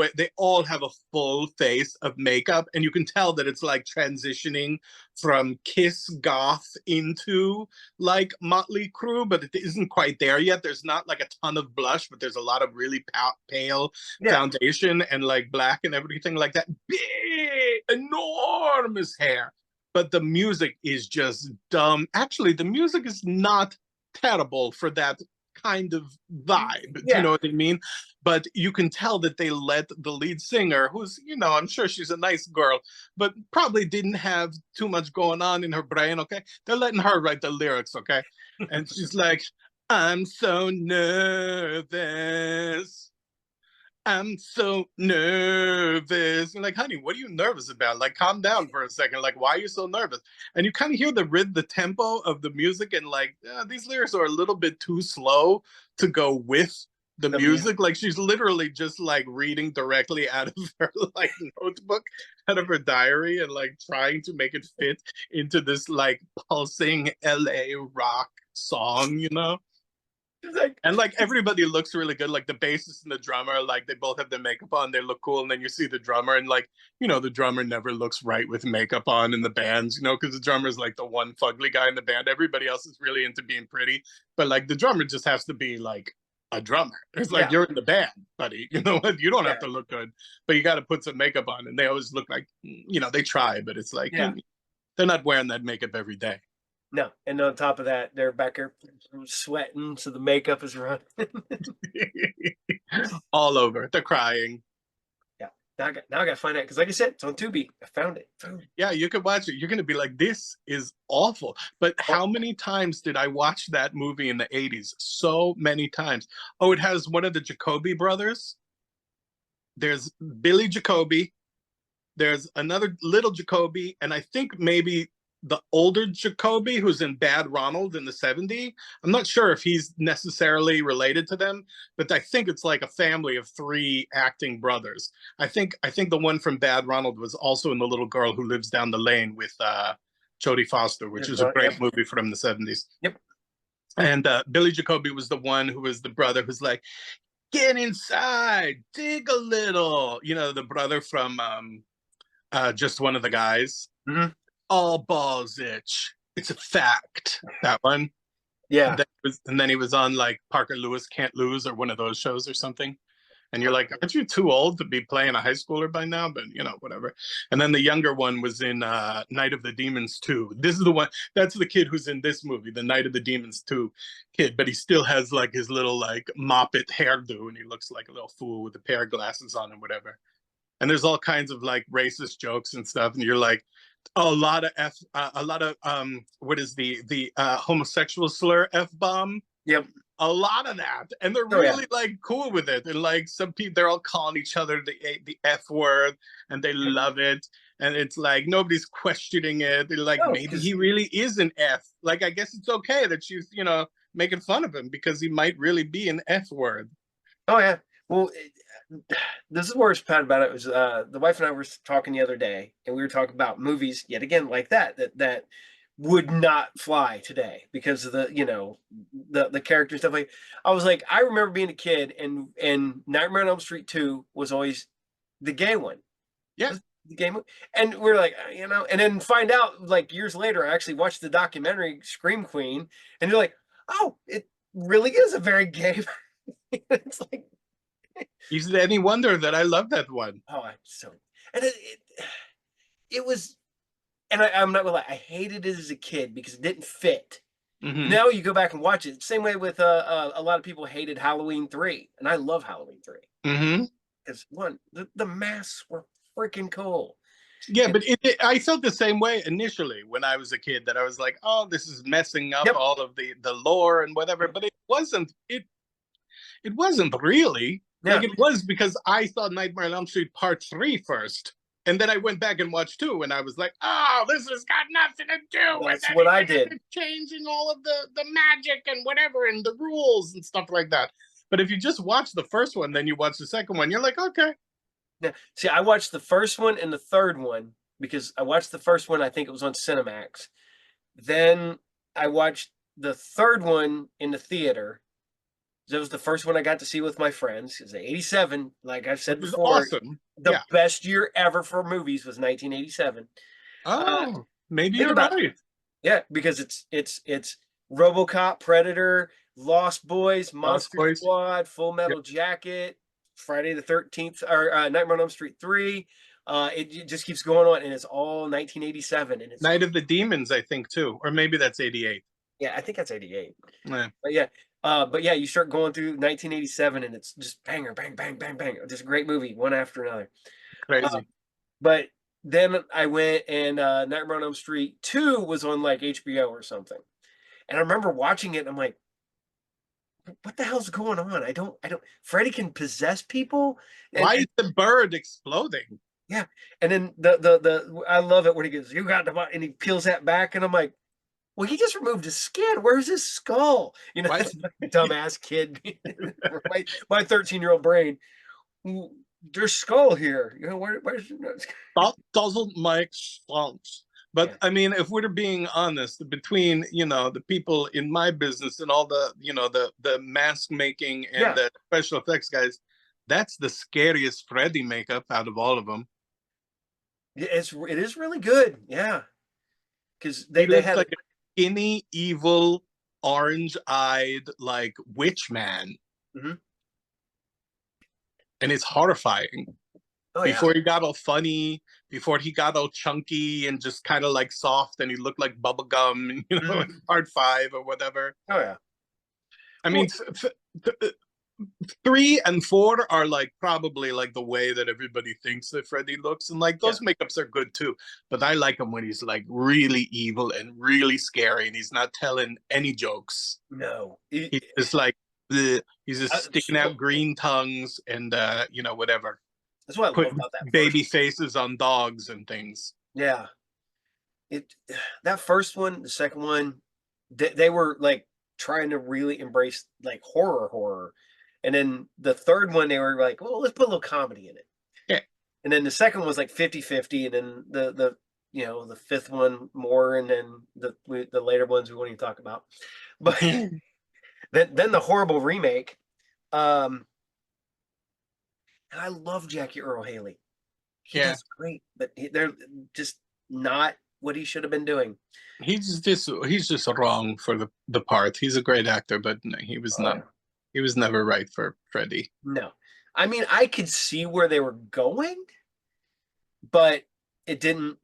have a full face of makeup, and you can tell that it's like transitioning from Kiss goth into like Motley Crue, but it isn't quite there yet. There's not like a ton of blush, but there's a lot of really pale Yeah. foundation and like black and everything like that. Big enormous hair, but the music is just dumb. Actually, the music is not terrible for that kind of vibe. Do you Yeah. know what I mean? But you can tell that they let the lead singer, who's, you know, I'm sure she's a nice girl, but probably didn't have too much going on in her brain, okay? They're letting her write the lyrics, okay? And she's like, "I'm so nervous. I'm so nervous." And like, honey, what are you nervous about? Like, calm down for a second. Like, why are you so nervous? And you kind of hear the tempo of the music, and like, these lyrics are a little bit too slow to go with the The music. music. Like, she's literally just like reading directly out of her like notebook, out of her diary, and like trying to make it fit into this like pulsing LA rock song, you know? Like, And like everybody looks really good. Like the bassist and the drummer, like they both have their makeup on. They look cool. And then you see the drummer, and like, you know, the drummer never looks right with makeup on in the bands, you know, because the drummer's like the one fugly guy in the band. Everybody else is really into being pretty. But like the drummer just has to be like a drummer. It's like, yeah. you're in the band, buddy. You know what? You don't have Yeah. to look good, but you got to put some makeup on. And they always look like, you know, they try, but it's like, Yeah. they're not wearing that makeup every day. No. And on top of that, they're back here sweating, so the makeup is running. All over. They're crying. Yeah. Now I got to find out because, like I said, it's on Tubi. I found it. Yeah, you could watch it. You're going to be like, this is awful. But Oh, how many times did I watch that movie in the 80s? So many times. Oh, it has one of the Jacoby brothers. There's Billy Jacoby. There's another little Jacoby. And I think maybe the older Jacoby who's in Bad Ronald in the 70s. I'm not sure if he's necessarily related to them, but I think it's like a family of three acting brothers. I think the one from Bad Ronald was also in The Little Girl Who Lives Down the Lane with Jodie Foster, which is a great yep. movie from the 70s. Yep. And Billy Jacoby was the one who was the brother who's like, "Get inside, dig a little." You know, the brother from just one of the guys. Mhm. All balls itch. It's a fact. That one. Yeah. And then he was on like Parker Lewis Can't Lose or one of those shows or something. And you're like, aren't you too old to be playing a high schooler by now? But whatever. And then the younger one was in Night of the Demons 2. This is the one. That's the kid who's in this movie, the Night of the Demons 2 kid. But he still has like his little like moppet hairdo, and he looks like a little fool with a pair of glasses on and whatever. And there's all kinds of like racist jokes and stuff, and you're like, a lot of what is the homosexual slur f bomb, Yep. a lot of that, and they're Oh yeah. really like cool with it, and like some people they're all calling each other the f word, and they love it, and it's like nobody's questioning it. They're like, No, maybe he because really is an f, like I guess it's okay that she's making fun of him because he might really be an f word. oh yeah. Well, this is the worst part about it was the wife and I were talking the other day, and we were talking about movies yet again like that would not fly today because of the character stuff. Like I was like, I remember being a kid, and Nightmare on Elm Street 2 was always the gay one. Yeah. The game, and we're like, and then find out like years later, I actually watched the documentary Scream Queen, and you're like, oh, it really is a very gay. It's like, Is it any wonder that I love that one? oh, I'm so, and it was, and I'm not gonna lie, I hated it as a kid because it didn't fit. Mm-hmm. Now you go back and watch it. Same way with a lot of people hated Halloween 3, and I love Halloween 3 Mm-hmm. because one, the masks were freaking cool. Yeah, And but I felt the same way initially when I was a kid, that I was like, "Oh, this is messing up yep, all of the lore and whatever." But it wasn't. It wasn't really. yeah, Like it was because I saw Nightmare on Elm Street Part 3 first, and then I went back and watched 2, and I was like, "Oh, this has got nothing to do with that's what I anything. did. It's changing all of the magic and whatever and the rules and stuff like that." But if you just watch the first one, then you watch the second one, you're like, "Okay." Yeah. See, I watched the first one and the third one because I watched the first one, I think it was on Cinemax. Then I watched the third one in the theater. That was the first one I got to see with my friends. It was 87. Like I've Which said was before, awesome. the Yeah. best year ever for movies was 1987. Uh, Oh, maybe think you're about right. yeah, because it's RoboCop, Predator, Lost Boys, Lost Monster Boys. Squad, Full Yep. Metal Jacket, Friday the 13th, or Nightmare on Elm Street 3. It just keeps going on, and it's all 1987, and it's Night of the Demons, I think too, or maybe that's 88. yeah, I think that's 88. Yeah, But yeah, you start going through 1987, and it's just banger, bang, bang, bang, bang. Just a great movie, one after another. Uh, crazy. but then I went and Nightmare on Elm Street 2 was on like HBO or something, and I remember watching it. And I'm like, what the hell's going on? I don't. Freddy can possess people, Why and is the bird exploding? yeah, and then the I love it when he goes, "You got the," and he peels that back, and I'm like, well, he just removed his skin. Where's his skull? Why? That's my dumbass kid, my 13-year-old brain. There's skull here. Where's That doesn't make sense. But yeah, I mean, if we're being honest, between the people in my business and all the the mask making and yeah. the special effects guys, that's the scariest Freddy makeup out of all of them. It is really good. Yeah, because He they looks had like a skinny, evil, orange-eyed, like witch man, mhm. and it's horrifying. Oh yeah. Before he got all funny, before he got all chunky and just kind of like soft, and he looked like bubblegum, Mhm. in part 5 or whatever. Oh yeah. I Well, mean, 3 and 4 are like probably like the way that everybody thinks that Freddy looks, and like yeah. those makeups are good too. But I like him when he's like really evil and really scary, and he's not telling any jokes. No. He's just like he's just sticking So out green tongues and whatever, that's what I love putting about that first. baby faces on dogs and things. Yeah. It that first one, the second one, they were like trying to really embrace like horror, and then the third one they were like, well, let's put a little comedy in it, Yeah. and then the second one was like 50-50, and then the fifth one more, and then the later ones we won't even talk about, but then the horrible remake, um, and I love Jackie Earl Haley. he Yeah, does great, but they're just not what he should have been doing. he's just wrong for the part. He's a great actor, but no, he was Oh not. yeah. He was never right for Freddy. No. I mean, I could see where they were going, but it didn't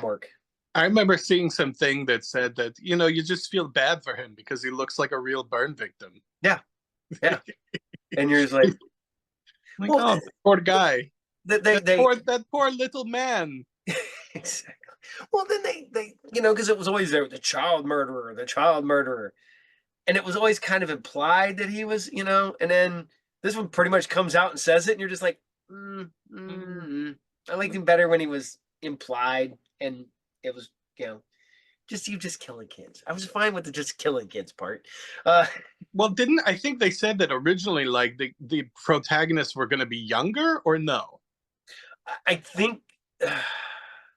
work. I remember seeing something that said that you just feel bad for him because he looks like a real burn victim. Yeah. Yeah. And you're just like, Like, well, oh, the poor guy, they that they poor little man. exactly. Well, then because it was always there, the child murderer, and it was always kind of implied that he was, and then this one pretty much comes out and says it, and you're just like, I liked him better when he was implied, and it was, just you just killing kids. I was fine with the just killing kids part. Uh, Well, didn't I think they said that originally, like the protagonists were going to be younger, or no? I think.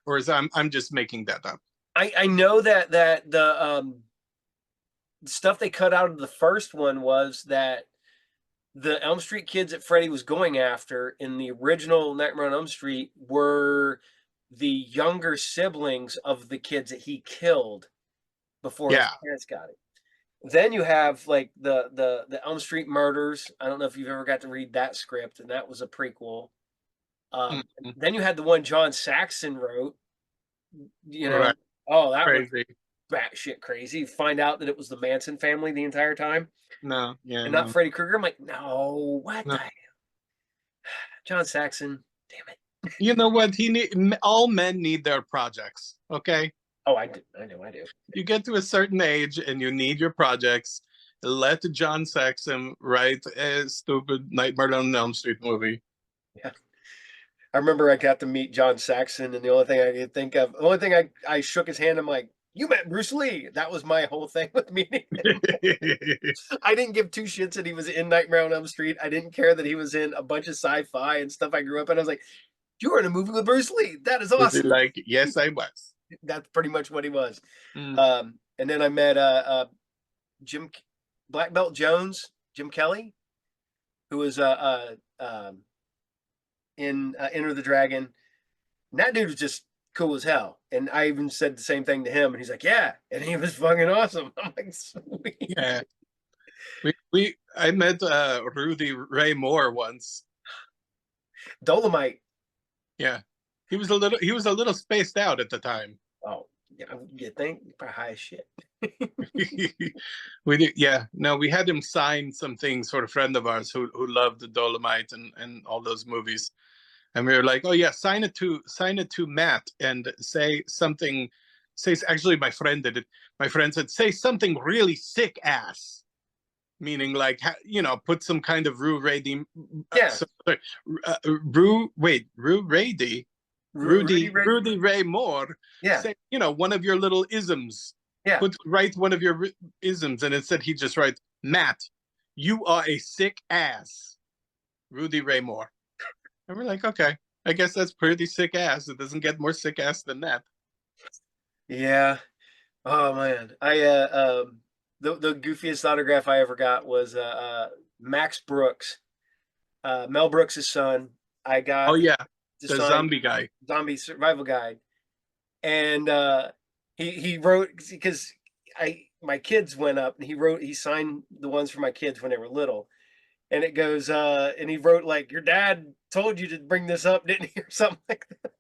Or is I'm just making that up? I know that the stuff they cut out of the first one was that the Elm Street kids that Freddy was going after in the original Nightmare on Elm Street were the younger siblings of the kids that he killed before his Yeah. parents got it. Then you have like the Elm Street murders. I don't know if you've ever got to read that script, and that was a prequel. Mm-hmm. Then you had the one John Saxon wrote. You know, Right. oh, that was Crazy. batshit crazy. Find out that it was the Manson family the entire time No. Yeah. and not No. Freddy Krueger. I'm like, no, what No. the hell? John Saxon, damn it. You know what? All men need their projects. Okay. Oh, I do. I know, I do. You get to a certain age and you need your projects. Let John Saxon write a stupid Nightmare on Elm Street movie. Yeah. I remember I got to meet John Saxon, and the only thing I could think of, the only thing I shook his hand, I'm like, you met Bruce Lee. That was my whole thing with meeting him. I didn't give two shits that he was in Nightmare on Elm Street. I didn't care that he was in a bunch of sci-fi and stuff I grew up in. I was like, you were in a movie with Bruce Lee. That is Was he awesome. like, yes, I was. That's pretty much what he was. Mm. And then I met Jim Black Belt Jones, Jim Kelly, who was in Enter the Dragon. And that dude was just cool as hell. And I even said the same thing to him, and he's like, "Yeah," and he was fucking awesome. I'm like, "Sweet." Yeah. I met Rudy Ray Moore once. Dolomite. Yeah. He was a little spaced out at the time. Oh, yeah, you think probably high as shit. We did, yeah. No, we had him sign some things for a friend of ours who loved the Dolomite and all those movies. And we were like, oh yeah, sign it to Matt and say something. Actually, my friend did it. My friend said, say something really sick ass, meaning like put some kind of Rue Rady. Yeah. Rue Rady. Rudy Ray Moore. Yeah. Say one of your little isms. Yeah. Write one of your isms, and instead he just writes, Matt, you are a sick ass, Rudy Ray Moore. And we're like, okay, I guess that's pretty sick ass. It doesn't get more sick ass than that. Yeah. Oh man. The goofiest autograph I ever got was Max Brooks, Mel Brooks' son. I got Oh yeah, the the sign zombie guy. Zombie Survival Guide, and he wrote because my kids went up and he signed the ones for my kids when they were little, and it goes and he wrote like your dad told you to bring this up, didn't he, or something like that.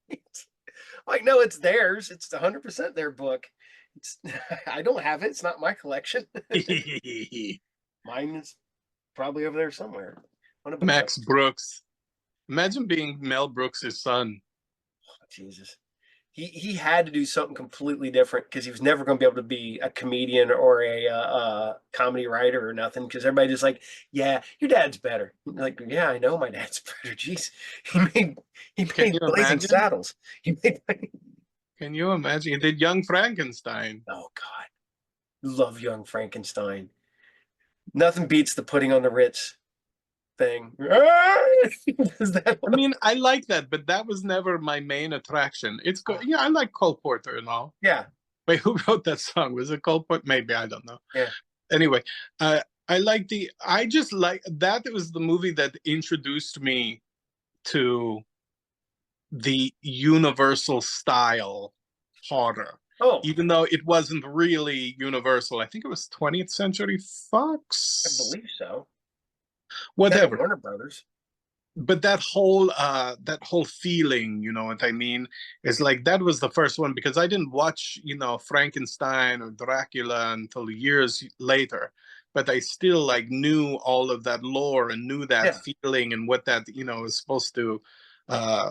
Like, no, it's theirs. It's 100% their book. It's I don't have it. It's not my collection. Mine is probably over there somewhere on a bookshelf. Max Brooks. Imagine being Mel Brooks' son. Oh, Jesus. He had to do something completely different because he was never going to be able to be a comedian or a comedy writer or nothing. Because everybody just like, yeah, your dad's better. Like, yeah, I know my dad's better. Jeez, he made Blazing Saddles. He made. Can you imagine? He did Young Frankenstein. Oh God, love Young Frankenstein. Nothing beats the putting on the Ritz thing. I mean, I like that, but that was never my main attraction. It's good. Yeah, I like Cole Porter and all. Yeah. Wait, who wrote that song? Was it Cole Porter? Maybe, I don't know. Yeah. Anyway, I just like that. It was the movie that introduced me to the Universal style horror, Oh, even though it wasn't really Universal. I think it was 20th Century I Fox, believe so. Kind of whatever. Warner Brothers. But that whole feeling, you know what I mean, is like that was the first one because I didn't watch, Frankenstein or Dracula until years later, but I still like knew all of that lore and knew that Yeah. feeling and what that is supposed to uh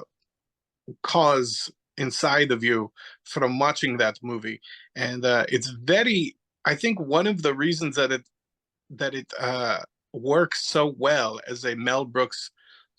cause inside of you from watching that movie. And it's very, I think one of the reasons that it works so well as a Mel Brooks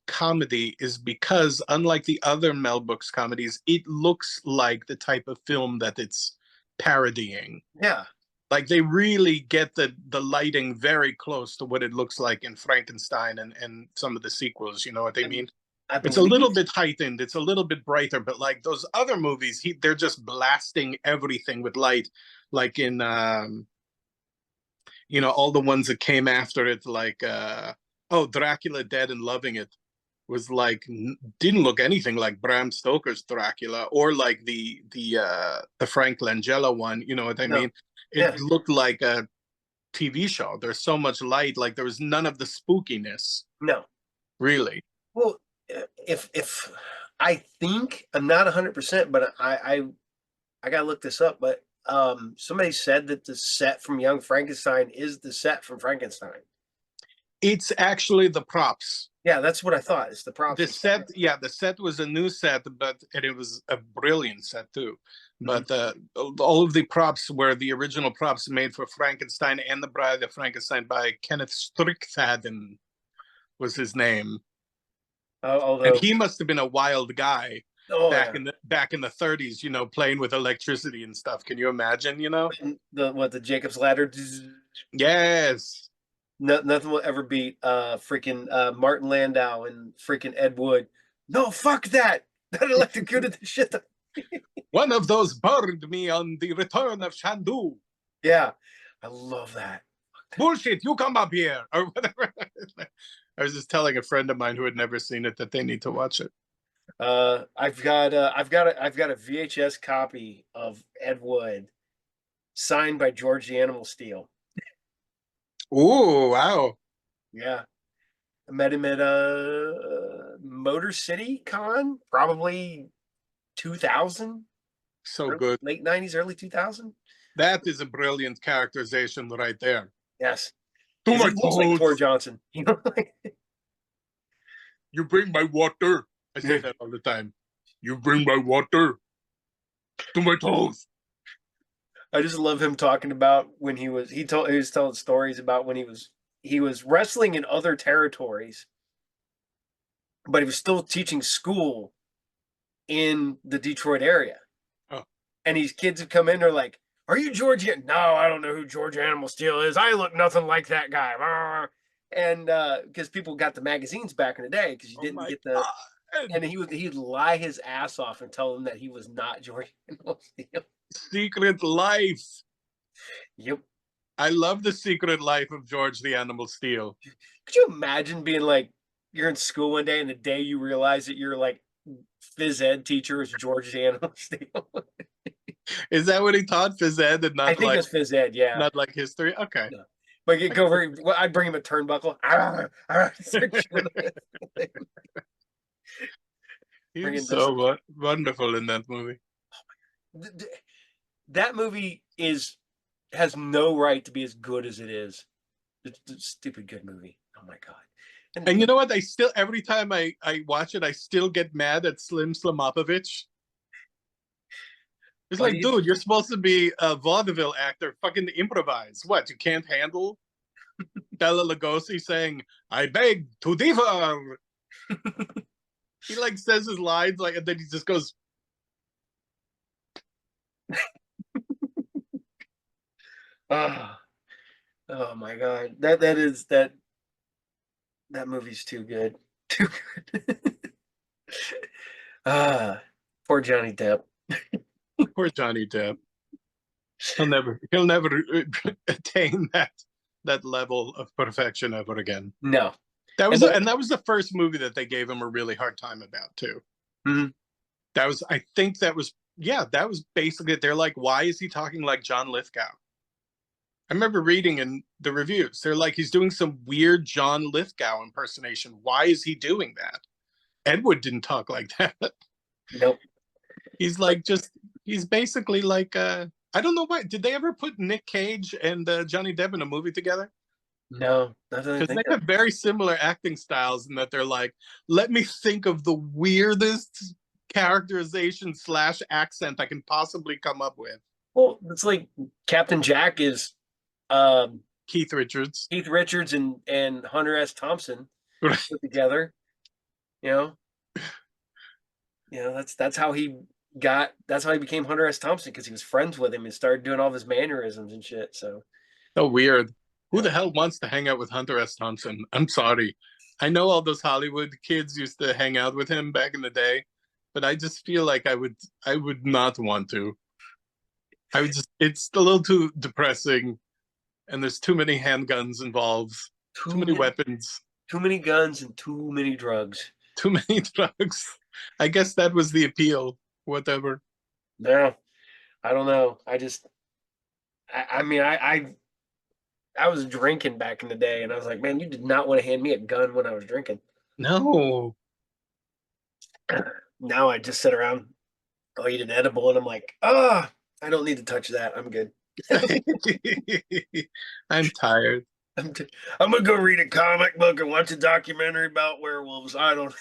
comedy is because, unlike the other Mel Brooks comedies, it looks like the type of film that it's parodying. Yeah. Like they really get the lighting very close to what it looks like in Frankenstein and some of the sequels. You know what I I, mean? I It's a little believe. bit heightened. It's a little bit brighter, but like those other movies, they're just blasting everything with light, like in all the ones that came after it, like Dracula Dead and Loving It was like didn't look anything like Bram Stoker's Dracula or like the Frank Langella one. You know what I No. mean? It Yeah. looked like a TV show. There's so much light, like there was none of the spookiness, No. really. Well, if I think I'm not 100%, but I gotta look this up. But somebody said that the set from Young Frankenstein is the set from Frankenstein. It's actually the props. Yeah, that's what I thought. It's the props The and stuff. set, yeah, the set was a new set, but and it was a brilliant set too. Mhm. But all of the props were the original props made for Frankenstein and the Bride of Frankenstein by Kenneth Strickfaden was his name, and Although, he must have been a wild guy oh back yeah, in the 30s, playing with electricity and stuff. Can you imagine? the Jacob's Ladder. Yes, Nothing will ever beat freaking Martin Landau and freaking Ed Wood. No, fuck that. That electrocuted the shit. one of those burned me on the Return of Shandu. Yeah, I love that. Bullshit, you come up here or whatever. I was just telling a friend of mine who had never seen it that they need to watch it. I've got a VHS copy of Ed Wood signed by George the Animal Steel. Oh, wow. Yeah, I met him at Motor City Con, probably 2000, So good. late 90s, early 2000. That is a brilliant characterization right there. Yes, To because my he looks like Tor toes. Johnson. You bring my water. I say that all the time. You bring my water to my toes. I just love him talking about when he was telling stories about when he was wrestling in other territories, but he was still teaching school in the Detroit area. Oh, And these kids have come in, they're like, "Are you George?" No, I don't know who George Animal Steel is. I look nothing like that guy. And because people got the magazines back in the day, because you oh didn't my get the, God. and he'd lie his ass off and tell them that he was not George Animal Steel. Secret Life. Yep. I love the secret life of George the Animal Steel. Could you imagine being like, you're in school one day and the day you realize that your like phys ed teacher is George the Animal Steel? Is that what he taught? Phys ed and I think it was phys ed, yeah. not like history? Okay. No. But you go over, I'd bring him a turnbuckle. He was Bringing this. so wonderful in that movie. That movie has no right to be as good as it is. It's a stupid good movie. Oh my god! And you know what? I still, every time I watch it, I still get mad at Slim Slimopovich. It's like, dude, you're supposed to be a vaudeville actor. Fucking improvise. What? You can't handle Bela Lugosi saying, "I beg to differ." He like says his lines like, and then he just goes. Oh, oh my god! That movie's too good. Too good. Ah, poor Johnny Depp. Poor Johnny Depp. He'll never attain that level of perfection ever again. No. And that was the first movie that they gave him a really hard time about too. Mhm. That was, I think that was, yeah, that was basically it. They're like, why is he talking like John Lithgow? I remember reading in the reviews, they're like, he's doing some weird John Lithgow impersonation. Why is he doing that? Edward didn't talk like that. Nope. He's like, just, he's basically like, I don't know why. Did they ever put Nick Cage and Johnny Depp in a movie together? No, not that I Because they think of. have very similar acting styles in that they're like, let me think of the weirdest characterization slash accent I can possibly come up with. Well, it's like Captain Jack is um, Keith Richards. Keith Richards and Hunter S. Thompson Right. put together. You know, that's how he got. That's how he became Hunter S. Thompson because he was friends with him and started doing all of his mannerisms and shit. So So weird. Who yeah, the hell wants to hang out with Hunter S. Thompson? I'm sorry. I know all those Hollywood kids used to hang out with him back in the day, but I just feel like I would not want to. I would just it's a little too depressing and there's too many handguns involved, too too many many weapons, too many guns and too many drugs. too many drugs. I guess that was the appeal. Whatever. No, I don't know. I mean, I was drinking back in the day, and I was like, man, you did not want to hand me a gun when I was drinking. No. Now I just sit around, I'll eat an edible, and I'm like, ah, I don't need to touch that. I'm good. I'm tired. I'm, t- I'm gonna go read a comic book and watch a documentary about werewolves. I don't.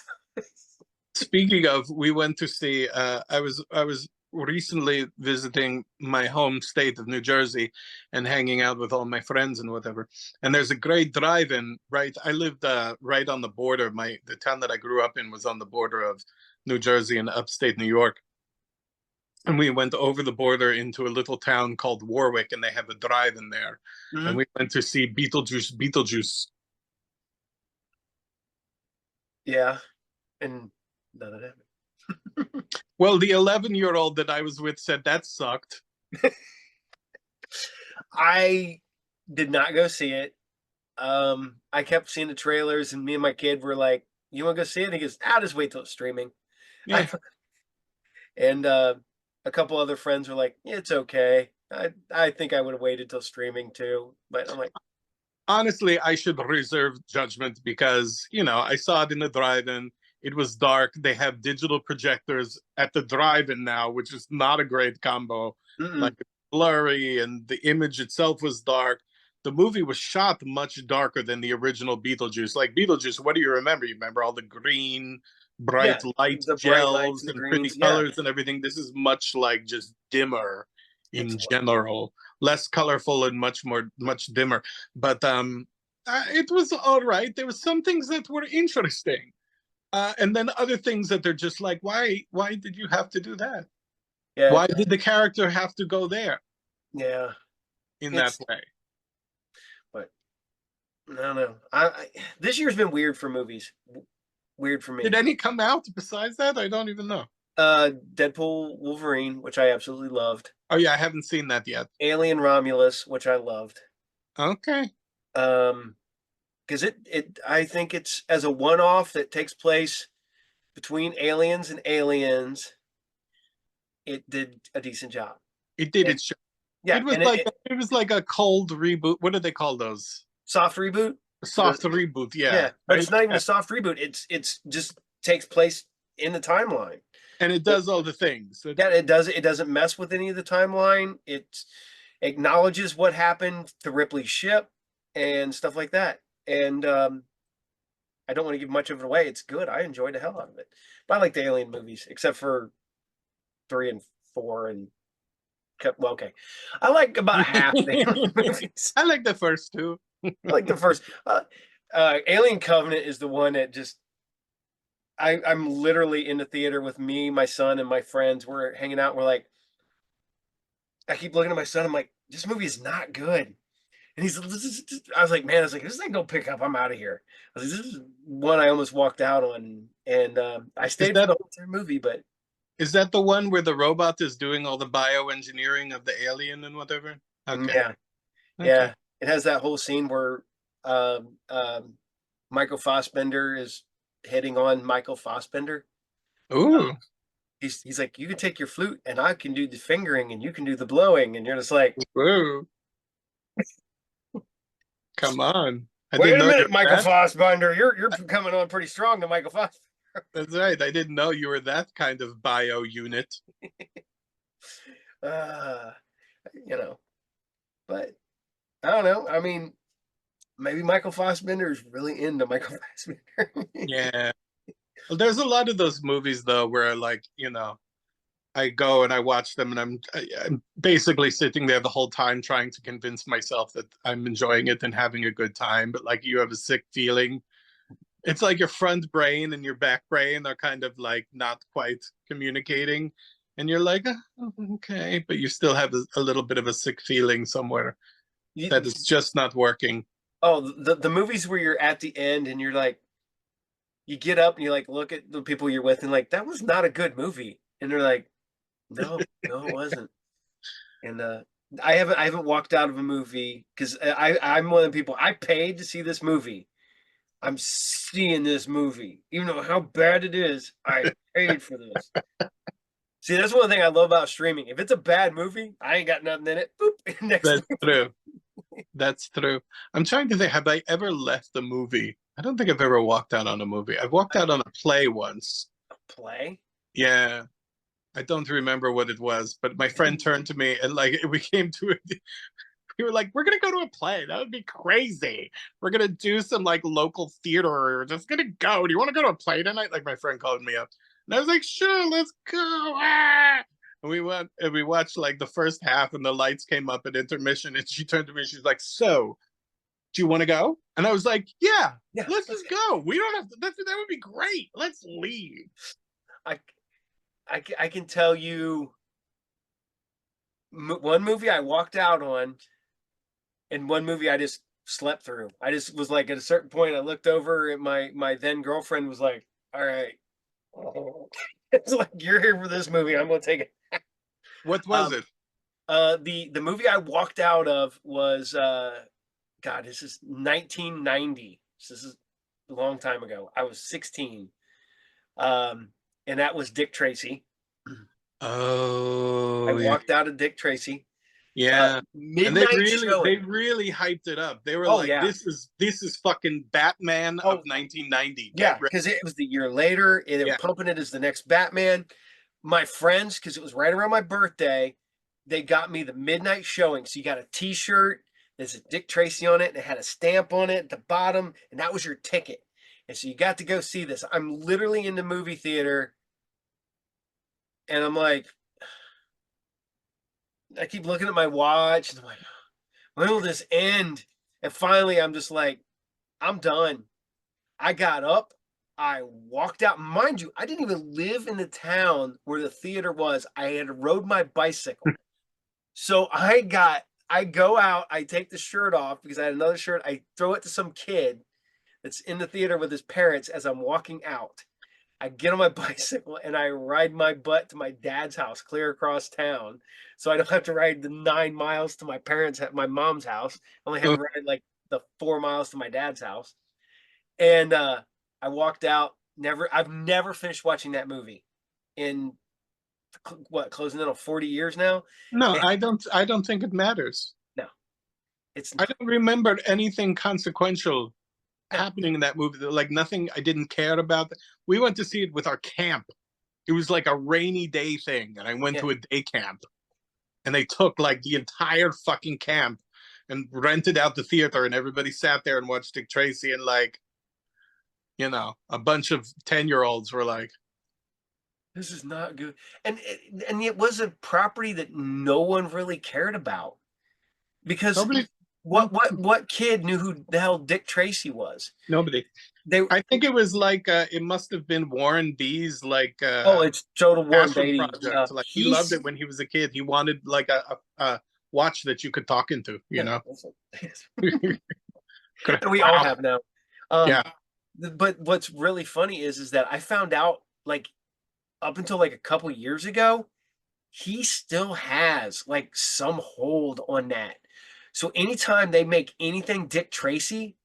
Speaking of, we went to see. I was recently visiting my home state of New Jersey, and hanging out with all my friends and whatever. And there's a great drive-in. Right, I lived right on the border. The town that I grew up in was on the border of New Jersey and upstate New York. And we went over the border into a little town called Warwick, and they have a drive-in there. And Mhm. we went to see Beetlejuice. Beetlejuice. Yeah, and none of that. Well, the 11-year-old that I was with said that sucked. I did not go see it. I kept seeing the trailers, and me and my kid were like, "You want to go see it?" And he goes, "I'll just wait till it's streaming." Yeah. And a couple other friends were like, yeah, "It's okay." I think I would have waited till streaming too, but I'm like, Honestly, I should reserve judgment because, I saw it in the drive-in. It was dark. They have digital projectors at the drive-in now, which is not a great combo. Like mm-mm. it's blurry and the image itself was dark. The movie was shot much darker than the original Beetlejuice. Like Beetlejuice, what do you remember? You remember all the green, bright Yeah, light the bright lights gels and the and pretty greens. Yeah, colors and everything. This is much like just dimmer it's in general, less colorful and much dimmer. But it was all right. There were some things that were interesting, and then other things that they're just like, why did you have to do that? yeah, Why did the character have to go there yeah. in that It's way? but I don't know. I this year's been weird for movies. Weird for Did me. any come out besides that? I don't even know. Deadpool, Wolverine, which I absolutely loved. Oh yeah, I haven't seen that yet. Alien Romulus, which I loved. Okay. Um, because it I think it's as a one off that takes place between aliens and aliens. It did a decent job. It did And its job. yeah, It was and like it was like a cold reboot. What do they call those? soft reboot. A The soft reboot. Yeah. Yeah, but it's not even a soft reboot. It's just takes place in the timeline. And it It, does all the things. yeah, it doesn't mess with any of the timeline. It acknowledges what happened to Ripley's ship and stuff like that. And I don't want to give much of it away. It's good. I enjoyed the hell out of it. But I like the Alien movies, except for 3 and 4 and well, okay. I like about half the Alien movies. I like the first two. I like the first. Alien Covenant is the one that just I'm literally in the theater with me, my son, and my friends. We're hanging out. We're like, I keep looking at my son. I'm like, this movie is not good. And I was like, man, I was like, this ain't gonna pick up. I'm out of here. I was like, this is one I almost walked out on, and I Is stayed for that the whole entire movie. But is that the one where the robot is doing all the bioengineering of the alien and whatever? Okay. yeah, Okay. yeah, it has that whole scene where um, um, Michael Fassbender is hitting on Michael Fassbender. Ooh. he's like, you can take your flute and I can do the fingering and you can do the blowing, and you're just like, Whoa, come on. I wait didn't a know you minute, were Michael that. Fossbinder, you're coming on pretty strong to Michael Foss. That's right. I didn't know you were that kind of bio unit. uh, you know, but I don't know. I mean, maybe Michael Fossbender is really into Michael Fassbender. Yeah. Well, there's a lot of those movies though where like, I go and I watch them and I'm basically sitting there the whole time trying to convince myself that I'm enjoying it and having a good time, but like you have a sick feeling. It's like your front brain and your back brain are kind of like not quite communicating, and you're like, "Oh, okay," but you still have a little bit of a sick feeling somewhere You, that is just not working. oh, the movies where you're at the end and you're like, you get up and you like look at the people you're with and like, that was not a good movie, and they're like, no, no, it wasn't. And I haven't walked out of a movie because I'm one of the people I paid to see this movie. I'm seeing this movie, even though how bad it is. I paid for this. See, that's one thing I love about streaming. If it's a bad movie, I ain't got nothing in it. Boop, next That's movie. true. That's true. I'm trying to think, have I ever left a movie? I don't think I've ever walked out on a movie. I've walked out on a play once. Play. Yeah. I don't remember what it was, but my friend turned to me and like we came to it. We were like, we're gonna go to a play. That would be crazy. We're gonna do some like local theater. We're just gonna go. Do you want to go to a play tonight? Like my friend called me up, and I was like, sure, let's go. Ah! And we went and we watched like the first half, and the lights came up at intermission, and she turned to me. And she's like, so, do you want to go? And I was like, yeah, Yeah, let's let's just go. go. We don't have to. That would be great. Let's leave. I I can tell you one movie I walked out on, and one movie I just slept through. I just was like, at a certain point, I looked over at my then girlfriend was like, "All right, it's like you're here for this movie. I'm gonna take it." What was Um, it? the movie I walked out of was God. This is 1990. So this is a long time ago. I was 16, um, and that was Dick Tracy. I Oh yeah. walked out of Dick Tracy. Yeah. And they Midnight really they showing. really hyped it up. They were Oh like, yeah. this is fucking Batman of Oh 1990. Get yeah, ready. because it was the year later, and they were Yeah. pumping it as the next Batman. My friends, because it was right around my birthday, they got me the midnight showing. So you got a T-shirt. There's a Dick Tracy on it, and it had a stamp on it at the bottom, and that was your ticket. And so you got to go see this. I'm literally in the movie theater, and I'm like, I keep looking at my watch, and I'm like, when will this end? And finally, I'm just like, I'm done. I got up, I walked out. Mind you, I didn't even live in the town where the theater was. I had rode my bicycle. So I go out, I take the shirt off because I had another shirt. I throw it to some kid that's in the theater with his parents as I'm walking out. I get on my bicycle and I ride my butt to my dad's house clear across town. So I don't have to ride the 9 miles to my mom's house. I only have Oh, to ride like the 4 miles to my dad's house. And I walked out. I've never finished watching that movie in what, closing in on 40 years now. no, And I don't think it matters. no, it's I not. don't remember anything consequential No, happening in that movie. Like nothing I didn't care about. We went to see it with our camp. It was like a rainy day thing, and I went yeah. to a day camp, and they took like the entire fucking camp and rented out the theater, and everybody sat there and watched Dick Tracy, and like, a bunch of 10-year-olds were like, This is not good. And it was a property that no one really cared about because nobody, what no, what what kid knew who the hell Dick Tracy was? nobody. They I think it was like it must have been Warren B's like Oh, it's total Warren passion Beatty. project. Like he loved He's it when he was a kid. He wanted like a watch that you could talk into, Yeah, that's and we all wow. have now. Um, Yeah. but what's really funny is that I found out like up until like a couple years ago, he still has like some hold on that. So anytime they make anything Dick Tracy,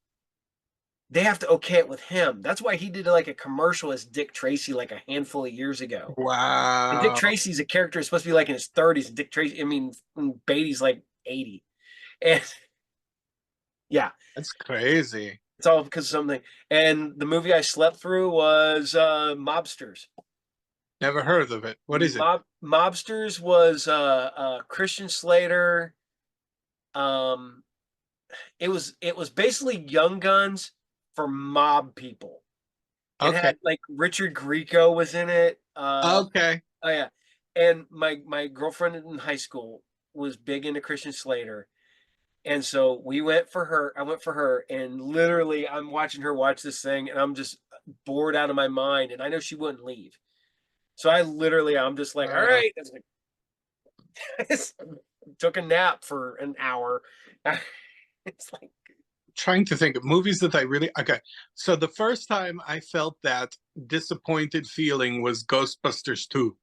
they have to okay it with him. That's why he did like a commercial as Dick Tracy like a handful of years ago. And Dick Wow, Tracy's a character who's supposed to be like in his 30s. And Dick Tracy, I mean, Beatty's like 80. And yeah, that's crazy. it's all because of something. And the movie I slept through was Mobsters. Never heard of it. What is it? Mobsters was Christian Slater. Um, it was basically Young Guns for mob people. It Okay. had like Richard Grieco was in it. Okay. Oh yeah, and my girlfriend in high school was big into Christian Slater, and so we went for her. I went for her, and literally, I'm watching her watch this thing, and I'm just bored out of my mind, and I know she wouldn't leave. So I'm just like, all Uh, right, took a nap for an hour. It's like, Trying to think of movies that I really okay. So the first time I felt that disappointed feeling was Ghostbusters 2,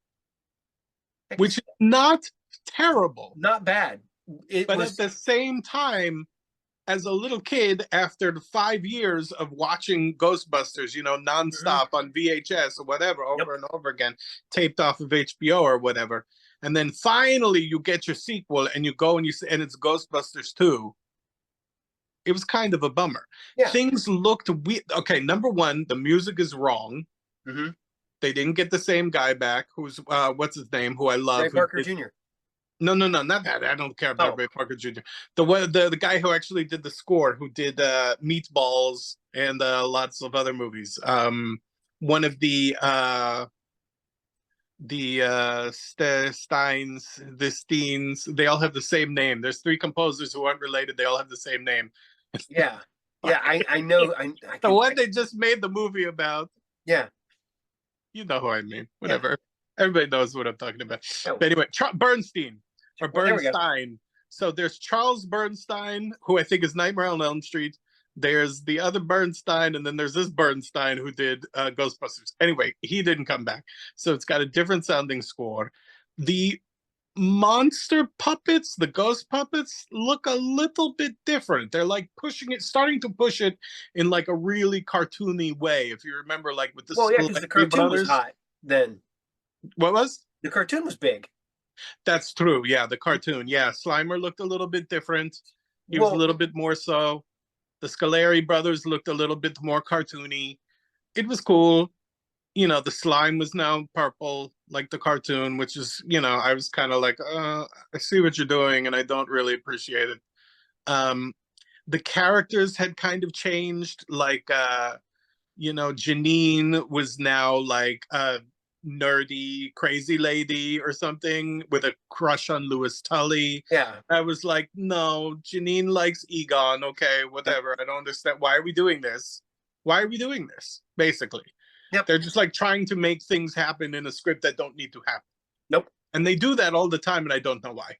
I can which see is not terrible, not bad. It but at was, the same time, as a little kid, after the 5 years of watching Ghostbusters, mhm, nonstop on VHS or whatever, yep, over and over again, taped off of HBO or whatever, and then finally you get your sequel and you go and you see, and it's Ghostbusters 2. It was kind of a bummer. yeah, Things looked weird. Okay, number one, the music is wrong. hmm They didn't get the same guy back. Who's what's his name? Who I Ray love. Who Parker did, Jr. no, no, no, not that. I don't care about Oh, Ray Parker Jr. The guy who actually did the score, who did Meatballs and lots of other movies. One of the Steins, they all have the same name. There's three composers who aren't related. They all have the same name. yeah, yeah. I know. I The can. one they just made the movie about. Yeah. You know who I mean. Yeah. Whatever. Everybody knows what I'm talking about. Oh, But anyway, Bernstein or well, there we go. Bernstein. So there's Charles Bernstein, who I think is Nightmare on Elm Street. There's the other Bernstein, and then there's this Bernstein who did Ghostbusters. Anyway, he didn't come back. So it's got a different sounding score. The monster puppets, the ghost puppets, look a little bit different. They're like pushing it, starting to push it in like a really cartoony way. If you remember, like with the Well, yeah, because the Scoleri cartoon was brothers. hot then. What was? The cartoon was big. That's true. Yeah, the cartoon. Yeah, Slimer looked a little bit different. He was a Well, little bit more so. The Scoleri brothers looked a little bit more cartoony. It was cool. The slime was now purple, like the cartoon, which is, I was kind of like, I see what you're doing, and I don't really appreciate it. Um, the characters had kind of changed. Like, Janine was now like a nerdy, crazy lady or something with a crush on Louis Tully. yeah. I was like, no, Janine likes Egon. Okay, Yep. whatever. I don't understand. Why are we doing this? Why are we doing this? Basically, Yep. they're just like trying to make things happen in a script that don't need to happen. Nope. And they do that all the time, and I don't know why.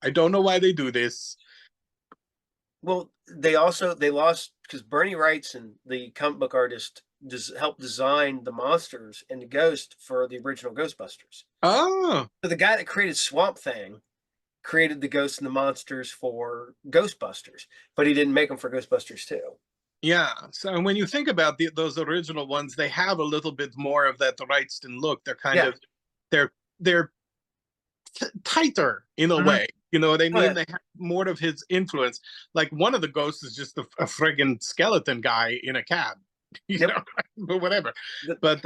I don't know why they do this. Well, they lost because Bernie Wrightson, the comic book artist, helped design the monsters and the ghost for the original Ghostbusters. Oh, So the guy that created Swamp Thing created the ghosts and the monsters for Ghostbusters, but he didn't make them for Ghostbusters too. yeah. So when you think about those original ones, they have a little bit more of that Wrightston look. They're kind Yeah. of they're tighter in a Hmm. way. You know what I Oh mean? yeah. They have more of his influence. Like one of the ghosts is just a friggin' skeleton guy in a cab. You Yep. know, but whatever. But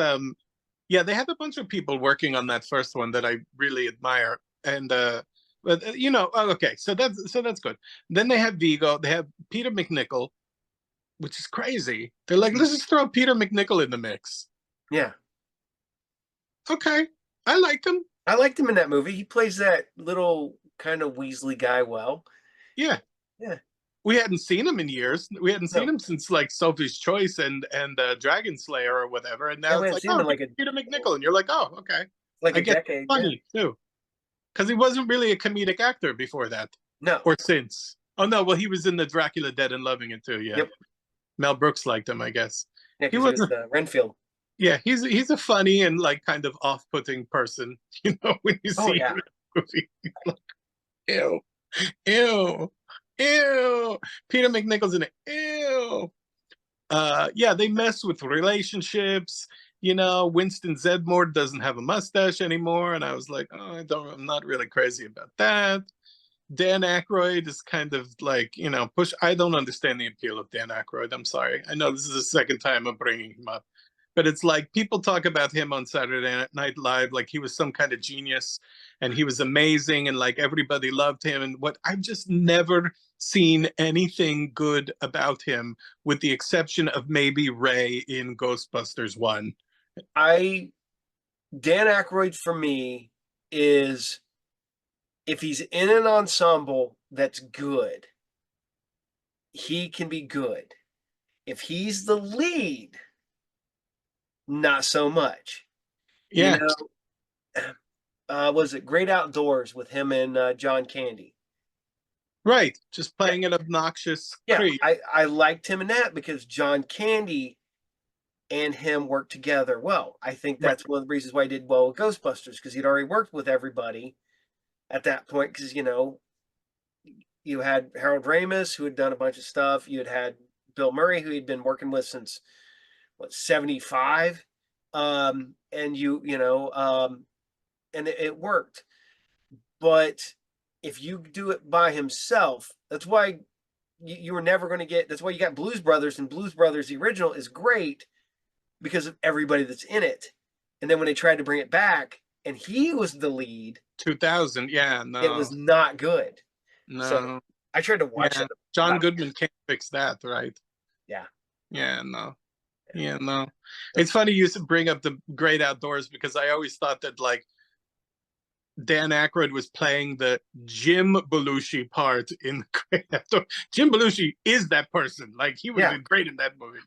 yeah, they have a bunch of people working on that first one that I really admire. And but oh, okay, so that's good. Then they have Vigo. They have Peter McNichol, which is crazy. They're like, let's just throw Peter McNichol in the mix. Yeah. Okay, I like him. I liked him in that movie. He plays that little kind of Weasley guy well. Yeah, Yeah. we hadn't seen him in years. We hadn't seen No. him since like Sophie's Choice and Dragon Slayer or whatever. And Yeah, now we it's haven't like, seen him oh, in Peter McNichol, and you're like, oh, okay. like I a guess it's decade. Yeah. funny too, because he wasn't really a comedic actor before that, No. or since. Oh no, well he was in the Dracula Dead and Loving It too. Yeah, Yep. Mel Brooks liked him, I guess. Yeah, He because he was, was Renfield. yeah, he's a funny and like kind of off-putting person. When you Oh see yeah. him in a movie, like, ew, ew, ew. Peter McNichol's in it. Ew. Yeah, they mess with relationships. You know, Winston Zedmore doesn't have a mustache anymore, and I was like, oh, I'm not really crazy about that. Dan Aykroyd is kind of like, you know, push. I don't understand the appeal of Dan Aykroyd. I'm sorry. I know this is the second time I'm bringing him up, but it's like people talk about him on Saturday Night Live like he was some kind of genius and he was amazing and like everybody loved him. And what I've just never seen anything good about him, with the exception of maybe Ray in Ghostbusters 1. I Dan Aykroyd for me is, if he's in an ensemble that's good, he can be good. If he's the lead, not so much. You Yeah, know, was it Great Outdoors with him and John Candy? right. Just Yeah, playing an obnoxious yeah. creep. I liked him in that because John Candy and him worked together well. I think Right, that's one of the reasons why he did well with Ghostbusters, because he'd already worked with everybody at that point. Because you had Harold Ramis, who had done a bunch of stuff. You had Bill Murray, who he'd been working with since what, 75. And and it worked. But if you do it by himself, that's why you were never going to get. That's why you got Blues Brothers, and Blues Brothers the original is great because of everybody that's in it. And then when they tried to bring it back and he was the lead, 2000. Yeah, it no, was not good. So no. I tried to watch Yeah, it John about, Goodman can't fix that, right? yeah. Yeah, no. Yeah, no. It's funny you bring up the Great Outdoors because I always thought that like Dan Aykroyd was playing the Jim Belushi part in Great Outdoors. Jim Belushi is that person. Like he was Yeah. great in that movie.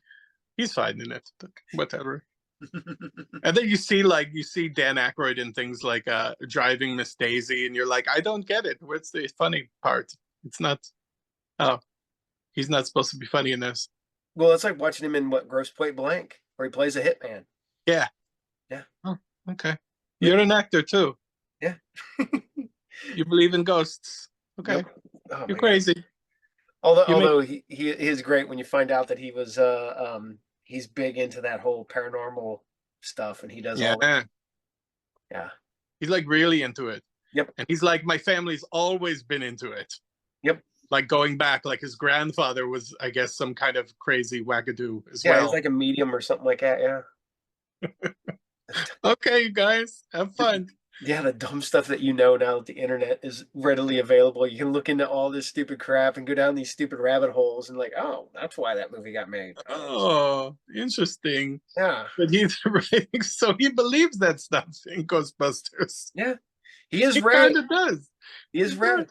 He's fine in it. Whatever. And then you see Dan Aykroyd in things like Driving Miss Daisy, and you're like, I don't get it. What's the funny part? It's not. Oh, he's not supposed to be funny in this. Well, it's like watching him in what, Gross Point Blank, where he plays a hitman. Yeah. Yeah. Oh, okay. Yep. You're an actor too. Yeah. You believe in ghosts. Okay. Yep. Oh You're my God. crazy. Although You make he is great when you find out that he's big into that whole paranormal stuff, and he does all that. yeah. Yeah. He's like really into it. Yep. And he's like, my family's always been into it. Yep. Like going back, like his grandfather was, I guess, some kind of crazy wackadoo as Yeah, he's well. like a medium or something like that. Yeah. Okay, you guys, have fun. Yeah, the dumb stuff that now that the internet is readily available. You can look into all this stupid crap and go down these stupid rabbit holes and like, oh, that's why that movie got made. Oh, Oh, interesting. yeah. But he's right. So he believes that stuff in Ghostbusters. Yeah. He is He Ray. kind of does. He is He's Ray. not.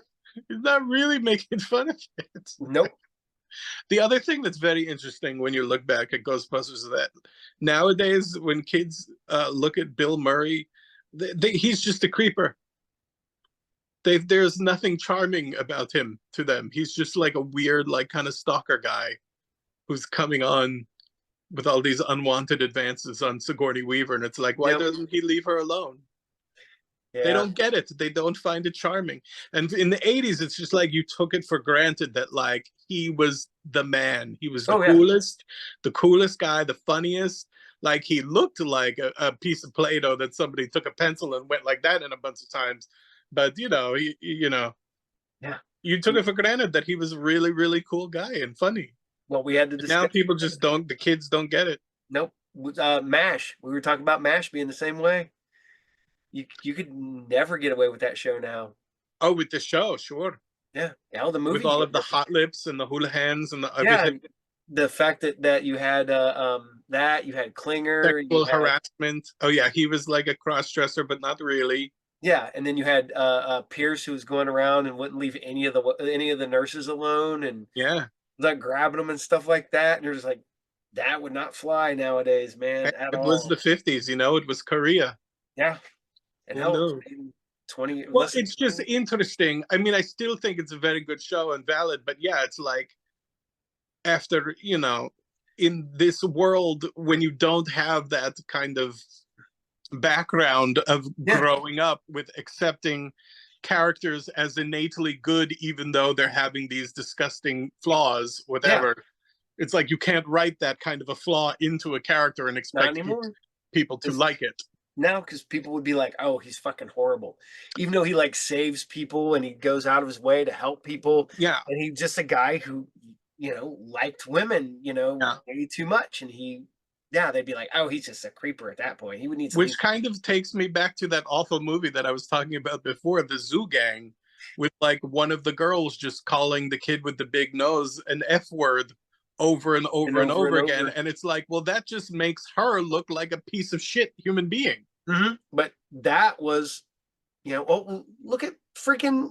He's not really making fun of it. Nope. The other thing that's very interesting when you look back at Ghostbusters is that nowadays, when kids look at Bill Murray, he's just a creeper. There's nothing charming about him to them. He's just like a weird, like kind of stalker guy who's coming on with all these unwanted advances on Sigourney Weaver, and it's like, why Yep. doesn't he leave her alone? They Yeah. don't get it. They don't find it charming. And in the 80s, it's just like you took it for granted that like he was the man. He was Oh yeah. the coolest guy, the funniest. Like he looked like a piece of Play-Doh that somebody took a pencil and went like that in a bunch of times. But Yeah. you took it for granted that he was a really, really cool guy and funny. Well, we had to And now discuss. people just don't. The kids don't get it. Nope. MASH. We were talking about MASH being the same way. You could never get away with that show now. Oh, with the show, sure. Yeah. Now the With movie you all get of the different. hot lips and the hula hands and the Yeah. everything. The fact that you had that you had Klinger, you Sexual had, harassment. Oh yeah, he was like a cross dresser, but not really. yeah, and then you had Pierce, who was going around and wouldn't leave any of the nurses alone, and Yeah, like grabbing them and stuff like that. And you're just like, that would not fly nowadays, man, at it was all. the 50s. It was Korea. Yeah, and You hell, it's know. made in 20 Well, less than it's just 20. interesting. I mean, I still think it's a very good show and valid, but yeah, it's like after in this world when you don't have that kind of background of Yeah, growing up with accepting characters as innately good even though they're having these disgusting flaws, yeah. whatever. It's like you can't write that kind of a flaw into a character and Not expect anymore. people to It's like it. now because people would be like, "Oh, he's fucking horrible," even though he like saves people and he goes out of his way to help people, Yeah, and he's just a guy who liked women, yeah. way too much, and yeah, they'd be like, "Oh, he's just a creeper at that point. He would need to leave." Which kind of takes me back to that awful movie that I was talking about before, The Zoo Gang, with like one of the girls just calling the kid with the big nose an F word over and And over and over over and again. over. And it's like, well, that just makes her look like a piece of shit human being. But that was, oh, look at freaking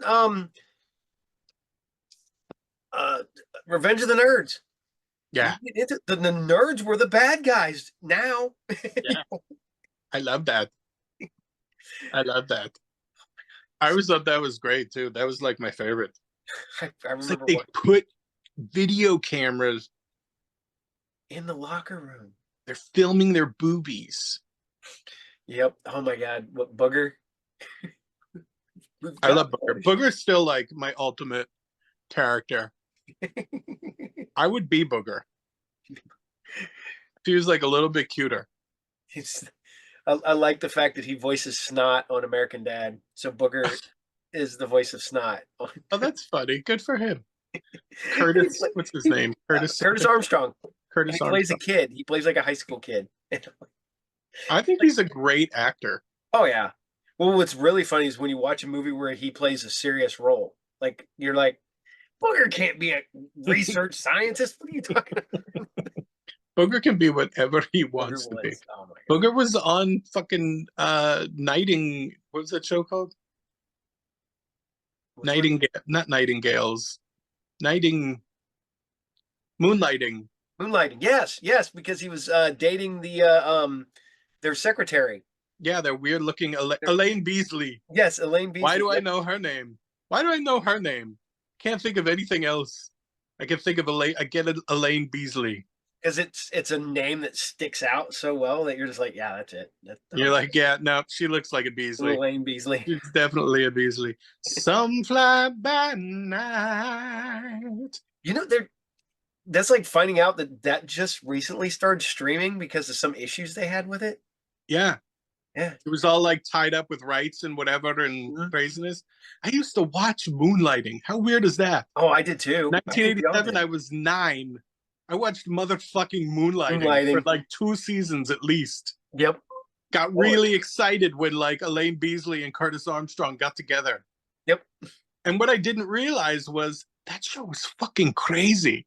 uh Revenge of the Nerds. Yeah, The nerds were the bad guys now. yeah. I love that. I love that. I always thought that was great too. That was like my favorite. I It's like remember they what put video cameras, in the locker room. they're filming their boobies. Yep. Oh my God. What booger? We've I got love Booger. Booger's still like my ultimate character. I would be Booger. She was like a little bit cuter. He's, I like the fact that he voices Snot on American Dad. So Booger is the voice of Snot. Oh, that's funny. Good for him. He Curtis, play- what's his name? Curtis Curtis something? Armstrong. He Curtis plays a Armstrong. kid. He plays like a high school kid. I think Like, he's a great actor. oh yeah. Well, what's really funny is when you watch a movie where he plays a serious role. Like you're like, Booger can't be a research scientist. What are you talking about? Booger can be whatever he Booger wants to be. was. Oh my God. Booger was on fucking Nighting. What was that show called? Which one? Nightingale, not Nightingales. Nighting, Moonlighting. Moonlighting. Yes, yes, because he was dating their secretary. Yeah, they're weird looking Their- Elaine Beasley. yes, Elaine Why Beasley. do I Yep. know her name? Why do I know her name? Can't think of anything else. I can think of Elaine. I get it, Elaine Beasley. Because it's a name that sticks out so well that you're just like, yeah, that's it. You're like, yeah, no, she looks like a Beasley. Elaine Beasley. She's definitely a Beasley. Some fly by night. They're that's like finding out that just recently started streaming because of some issues they had with it. Yeah, Yeah. it was all like tied up with rights and whatever and Mhm. craziness. I used to watch Moonlighting. How weird is that? Oh, I did too. I think we all 1987, did. I was 9. I watched motherfucking Moonlighting for Moonlighting. like 2 seasons at least. Yep. Got Oh, really excited when like Elaine Beasley and Curtis Armstrong got together. yep. And what I didn't realize was that show was fucking crazy.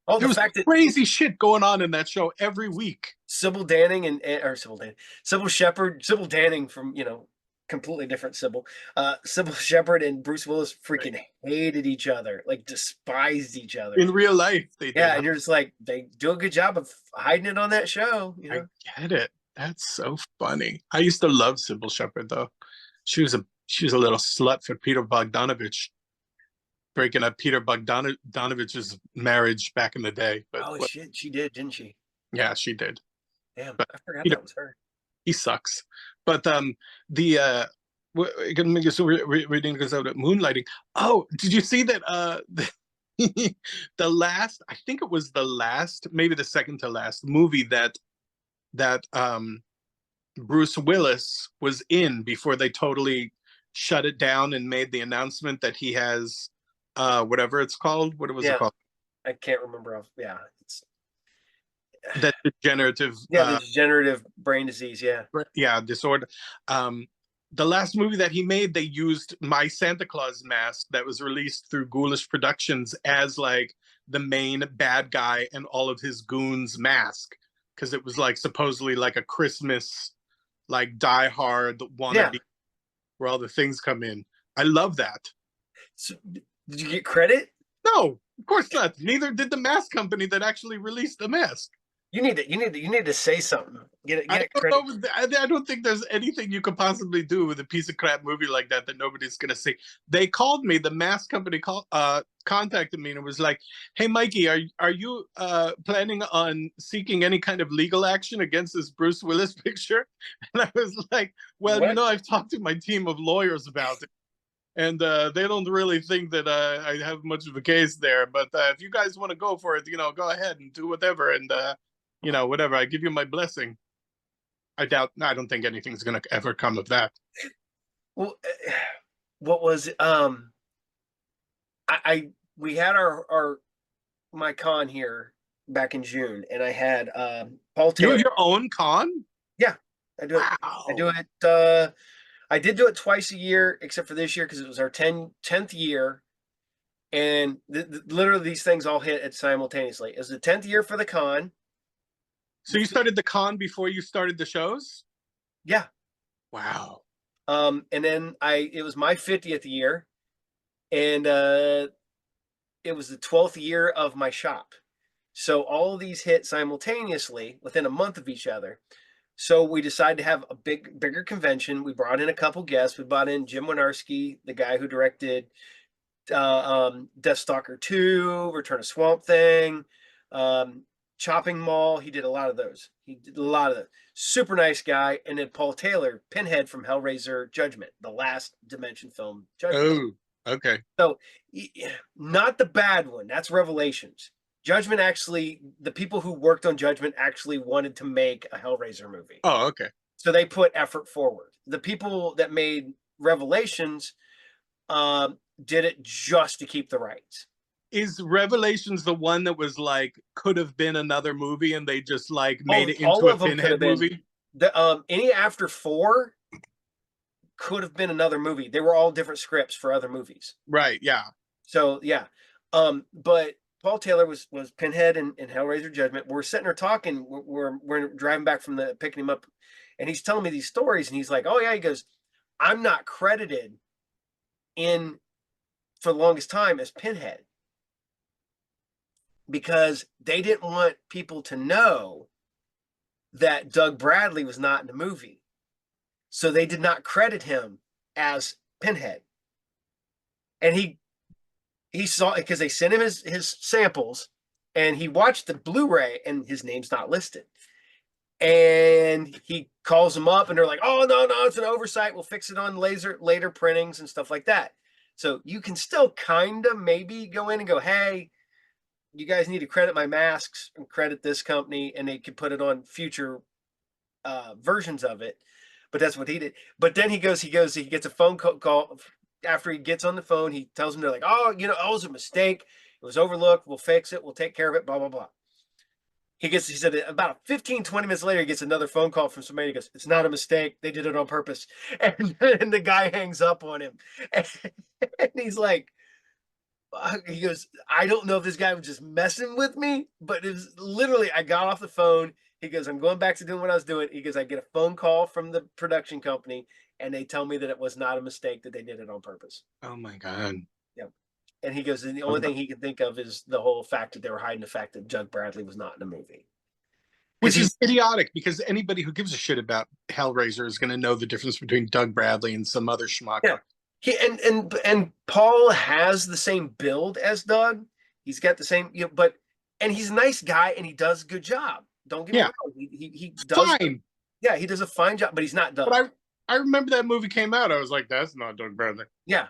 Oh, There the was fact that crazy shit going on in that show every week. Sybil Danning or Sybil Danning, Sybil Shepherd, Sybil Danning from completely different Sybil. Sybil Shepherd and Bruce Willis freaking hated each other, like despised each other. In real life, they did. Yeah, and you're just like, they do a good job of hiding it on that show. I get it. That's so funny. I used to love Sybil Shepherd though. She was a little slut for Peter Bogdanovich, breaking up Peter Bogdanovich's marriage back in the day. But Oh shit, she did, didn't she? yeah, she did. Damn, But I forgot Peter, that was her. he sucks. But the so we're reading this out at Moonlighting. Oh, did you see that? The last, I think it was the last, maybe the second to last movie that Bruce Willis was in before they totally shut it down and made the announcement that he has whatever it's called. What was it Yeah, called? I can't remember. Yeah, it's That degenerative the degenerative brain disease. Yeah. disorder. The last movie that he made, they used My Santa Claus mask that was released through Ghoulish Productions as like the main bad guy and all of his goons mask, because it was like supposedly like a Christmas like Die Hard wannabe Yeah. where all the things come in. I love that. So, did you get credit? No, of course not. Neither did the mask company that actually released the mask. You need to say something. Get it I credit. don't know. I don't think there's anything you could possibly do with a piece of crap movie like that nobody's gonna see. They called me. The mask company contacted me and was like, "Hey, Mikey, are you planning on seeking any kind of legal action against this Bruce Willis picture?" And I was like, "Well, What? I've talked to my team of lawyers about it." and they don't really think that I have much of a case there. But if you guys want to go for it, go ahead and do whatever, and whatever. I give you my blessing. I doubt. I don't think anything's gonna ever come of that. Well, what was I we had our my con here back in June, and I had Paul You have Taylor. your own con? Yeah, I do it. I do Wow. it. I did do it twice a year, except for this year because it was our 10th year, and literally these things all hit it simultaneously. It was the 10th year for the con. So you started the con before you started the shows? Yeah. Wow. And then it was my 50th year, and it was the 12th year of my shop. So all of these hit simultaneously within a month of each other. So we decided to have a bigger convention. We brought in a couple guests. We brought in Jim Wynorski, the guy who directed Death Stalker 2, Return of Swamp Thing, um, Chopping Mall. He did a lot of those. He did a lot of those. Super nice guy. And then Paul Taylor, Pinhead from Hellraiser Judgment, the last Dimension film Judgment. Oh, okay. So, not the bad one. That's Revelations. Judgment actually, the people who worked on Judgment actually wanted to make a Hellraiser movie. Oh, okay. So they put effort forward. The people that made Revelations did it just to keep the rights. Is Revelations the one that was like could have been another movie and they just like made Oh, it all into a of them could have Pinhead been. movie? Any after 4 could have been another movie. They were all different scripts for other movies. Right, yeah. So yeah, but Paul Taylor was Pinhead in Hellraiser Judgment. We're sitting there talking. We're driving back from picking him up, and he's telling me these stories, and he's like, "Oh yeah," he goes, "I'm not credited in for the longest time as Pinhead because they didn't want people to know that Doug Bradley was not in the movie, so they did not credit him as Pinhead." And he saw it because they sent him his samples, and he watched the Blu-ray, and his name's not listed. And he calls them up, and they're like, "Oh no, it's an oversight. We'll fix it on later printings and stuff like that." So you can still kind of maybe go in and go, "Hey, you guys need to credit my masks and credit this company," and they could put it on future versions of it. But that's what he did. But then he gets a phone call after he gets on the phone. He tells them, they're like, "Oh, it was a mistake. It was overlooked. We'll fix it. We'll take care of it, blah, blah, blah." He said about 15, 20 minutes later, he gets another phone call from somebody. He goes, "It's not a mistake. They did it on purpose." And the guy hangs up on him. And he's like, he goes, "I don't know if this guy was just messing with me, but it was literally, I got off the phone." He goes, "I'm going back to doing what I was doing." He goes, "I get a phone call from the production company, and they tell me that it was not a mistake, that they did it on purpose." Oh my god. Yep. And he goes, and the only thing he can think of is the whole fact that they were hiding the fact that Doug Bradley was not in the movie. Because Which he's, is idiotic because anybody who gives a shit about Hellraiser is going to know the difference between Doug Bradley and some other schmuck. yeah. And Paul has the same build as Doug. He's got the same, and he's a nice guy and he does a good job. Don't get me Yeah, wrong. He does, fine. yeah, he does a fine job, but he's not Doug. But I remember that movie came out. I was like, that's not Doug Bradley. Yeah.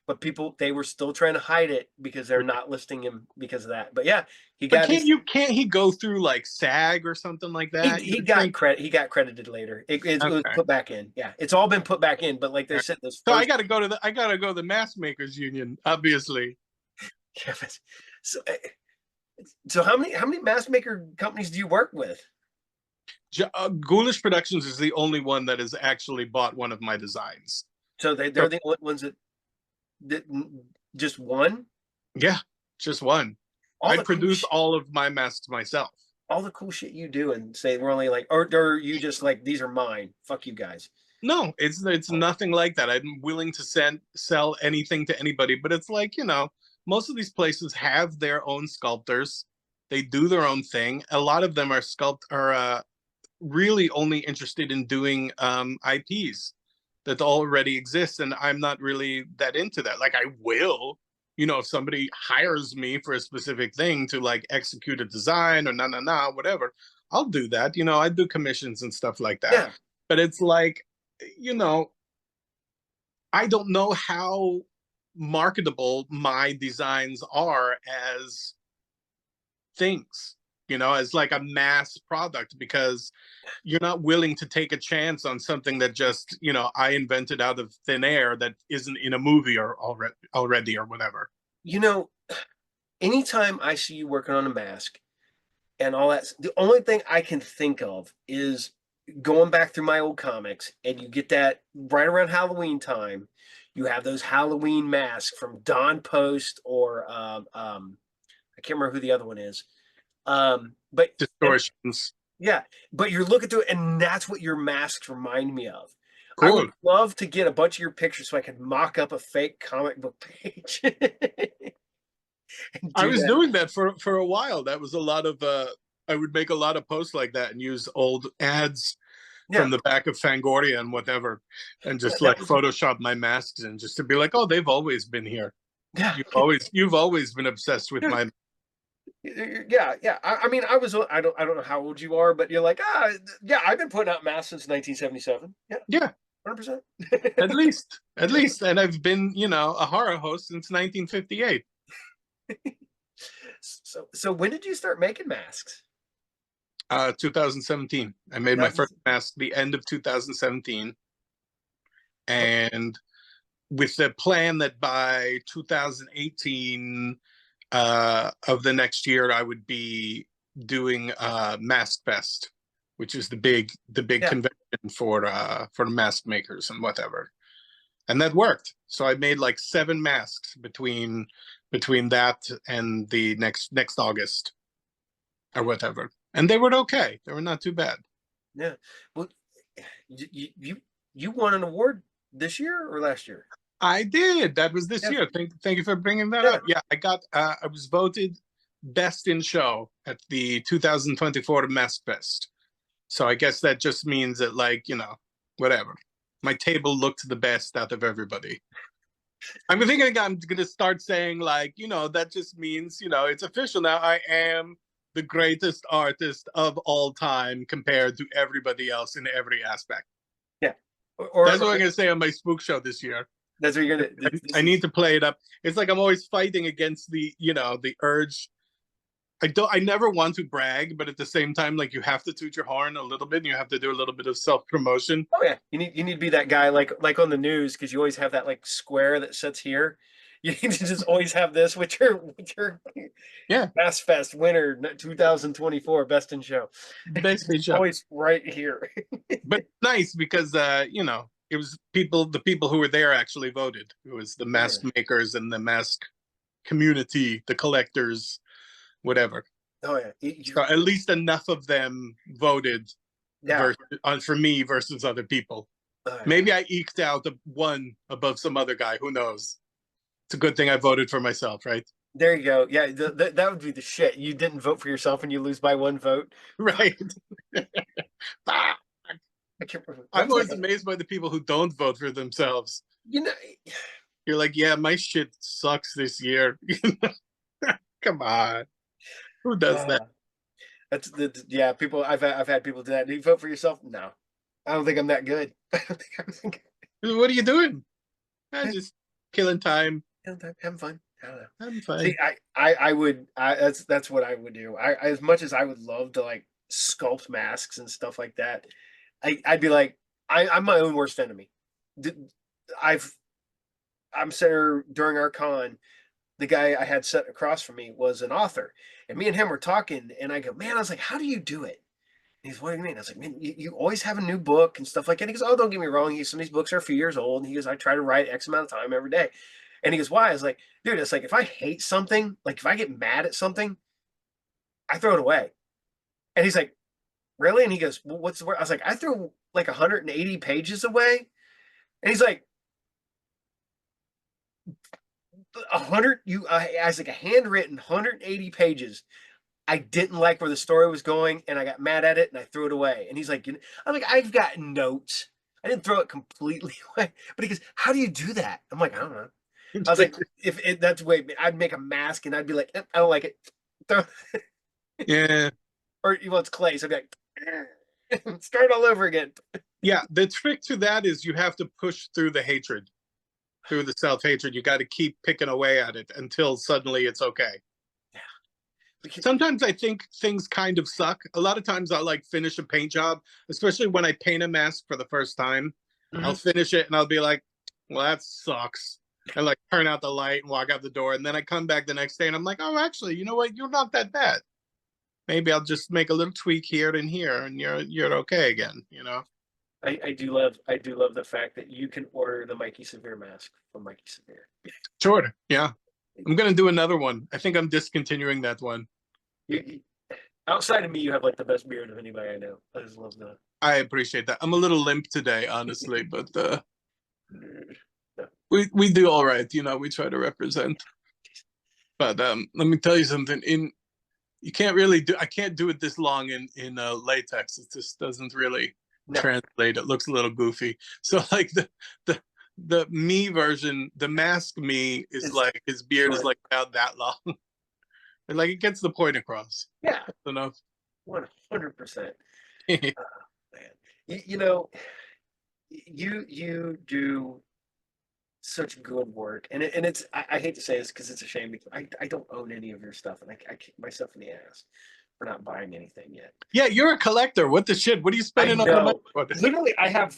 But they were still trying to hide it because they're not listing him because of that. But yeah, But can't he go through like SAG or something like that? he got credit. He got credited later. It was Okay. put back in. Yeah, it's all been put back in. But like they said, this So first. I gotta go to the Mask Makers Union, obviously. Yeah, so so how many mask maker companies do you work with? Ghoulish Productions is the only one that has actually bought one of my designs. So they're the only ones that just one. Yeah, just one. I produce all of my masks myself. All the cool shit you do, and say we're only like, or you just like, "These are mine. Fuck you guys." No, it's nothing like that. I'm willing to sell anything to anybody, but it's like, most of these places have their own sculptors. They do their own thing. A lot of them are really only interested in doing IPs that already exist, and I'm not really that into that. Like, I will, if somebody hires me for a specific thing to like execute a design or whatever, I'll do that. I do commissions and stuff like that. Yeah. But it's like, I don't know how marketable my designs are as things, as like a mass product, because you're not willing to take a chance on something that just, I invented out of thin air that isn't in a movie or already or whatever. You know, anytime I see you working on a mask and all that, the only thing I can think of is going back through my old comics, and you get that right around Halloween time. You have those Halloween masks from Don Post or I can't remember who the other one is. But and Distortions. yeah, but you're looking through it, and that's what your masks remind me of. I would Cool. love to get a bunch of your pictures so I could mock up a fake comic book page and I do was that. doing that for a while. That was a lot of I would make a lot of posts like that and use old ads Yeah, from the back of Fangoria and whatever, and yeah, just that like was Photoshop my masks and just to be like, oh, they've always been here. yeah, You've always been obsessed with yeah, my. yeah, yeah. I mean, I don't know how old you are, but you're like, yeah, I've been putting out masks since 1977. Yeah, Yeah, 100%. at least, and I've been a horror host since 1958. So when did you start making masks? 2017. I made my first 2000. mask the end of 2017, and with the plan that by 2018 of the next year, I would be doing Mask Fest, which is the big Yeah, convention for the mask makers and whatever. And that worked. So I made like 7 masks between that and the next August or whatever, and they were okay. They were not too bad. yeah. Well, you won an award this year or last year? I did. That was this Yeah, year. Thank you for bringing that yeah. up. Yeah, I was voted best in show at the 2024 Mask Fest. So I guess that just means that, like, whatever. My table looked the best out of everybody. I'm thinking I'm gonna start saying, like, that just means, it's official now. I am the greatest artist of all time compared to everybody else in every aspect. Yeah. That's what I'm gonna say on my spook show this year. That's what you're gonna. I This need is to play it up. It's like I'm always fighting against the urge. I never want to brag, but at the same time, like, you have to toot your horn a little bit, and you have to do a little bit of self promotion. Oh yeah, you need to be that guy like on the news because you always have that like square that sits here. You need to just always have this with your Yeah, Fast Fest winner 2024 Best in Show. basically, Joe. Always right here. But nice because it was the people who were there actually voted. It was the Oh mask yeah. makers and the mask community, the collectors, whatever. Oh yeah. So at least enough of them voted Yeah. for me versus other people. Oh yeah. Maybe I eked out one above some other guy. Who knows? It's a good thing I voted for myself, right? There you go. Yeah, that would be the shit. You didn't vote for yourself and you lose by one vote. Right. I can't remember. That I'm was like always amazed by the people who don't vote for themselves. you know. You're like, yeah, my shit sucks this year. Come on. Who does that? Uh, yeah. People. I've had people do that. Do you vote for yourself? No, I don't think I'm that good. I don't think I'm thinking. What are you doing? I'm just killing time. Having fun. I don't know. I'm See, fine. I would. That's what I would do. As much as I would love to like sculpt masks and stuff like that, I'd be like, I'm my own worst enemy. I've I'm sitting there during our con. The guy I had sitting across from me was an author, and me and him were talking. And I go, man, I was like, how do you do it? And he's, what do you mean? I was like, man, you always have a new book and stuff like that. He goes, oh, don't get me wrong. Some of these books are a few years old. And he goes, I try to write X amount of time every day. And he goes, why? I was like, dude, it's like if I hate something, like if I get mad at something, I throw it away. And he's like, really? And he goes, well, what's the word? I was like, I threw like 180 pages away. And he's like, 100, I was like, a handwritten 180 pages. I didn't like where the story was going, and I got mad at it, and I threw it away. And he's like, I'm like, I've got notes. I didn't throw it completely away. But he goes, how do you do that? I'm like, I don't know. I was like, that's the way I'd make a mask, and I'd be like, I don't like it. Yeah. Or it's clay, so I'd be like, start all over again. Yeah. The trick to that is you have to push through the hatred. through the self-hatred. You got to keep picking away at it until suddenly it's okay. Yeah. Because, Sometimes I think things kind of suck. A lot of times I'll like finish a paint job, especially when I paint a mask for the first time. I'll mhm. finish it and I'll be like, well, that sucks. And like turn out the light and walk out the door. And then I come back the next day and I'm like, oh, actually, you know what? You're not that bad. Maybe I'll just make a little tweak here and here and you're okay again, you know? I do love the fact that you can order the Mikey Sevier mask from Mikey Sevier. Sure. Yeah. I'm gonna do another one. I think I'm discontinuing that one. You, outside of me, you have like the best beard of anybody I know. I just love the. I appreciate that. I'm a little limp today, honestly, but Yeah. we do all right. You know, we try to represent. But let me tell you something. In you can't really do. I can't do it this long in latex. It just doesn't really No, translate. It looks a little goofy. So like the the me version, the mask me is it's like his beard is short. like about that long. And like it gets the point across. Yeah, Enough. 100%. Man, you know, you do such good work, and it's I hate to say this because it's a shame because I don't own any of your stuff, and I kick myself in the ass for not buying anything yet. Yeah, you're a collector. What the shit? What are you I spending all the money know. for? Literally, I have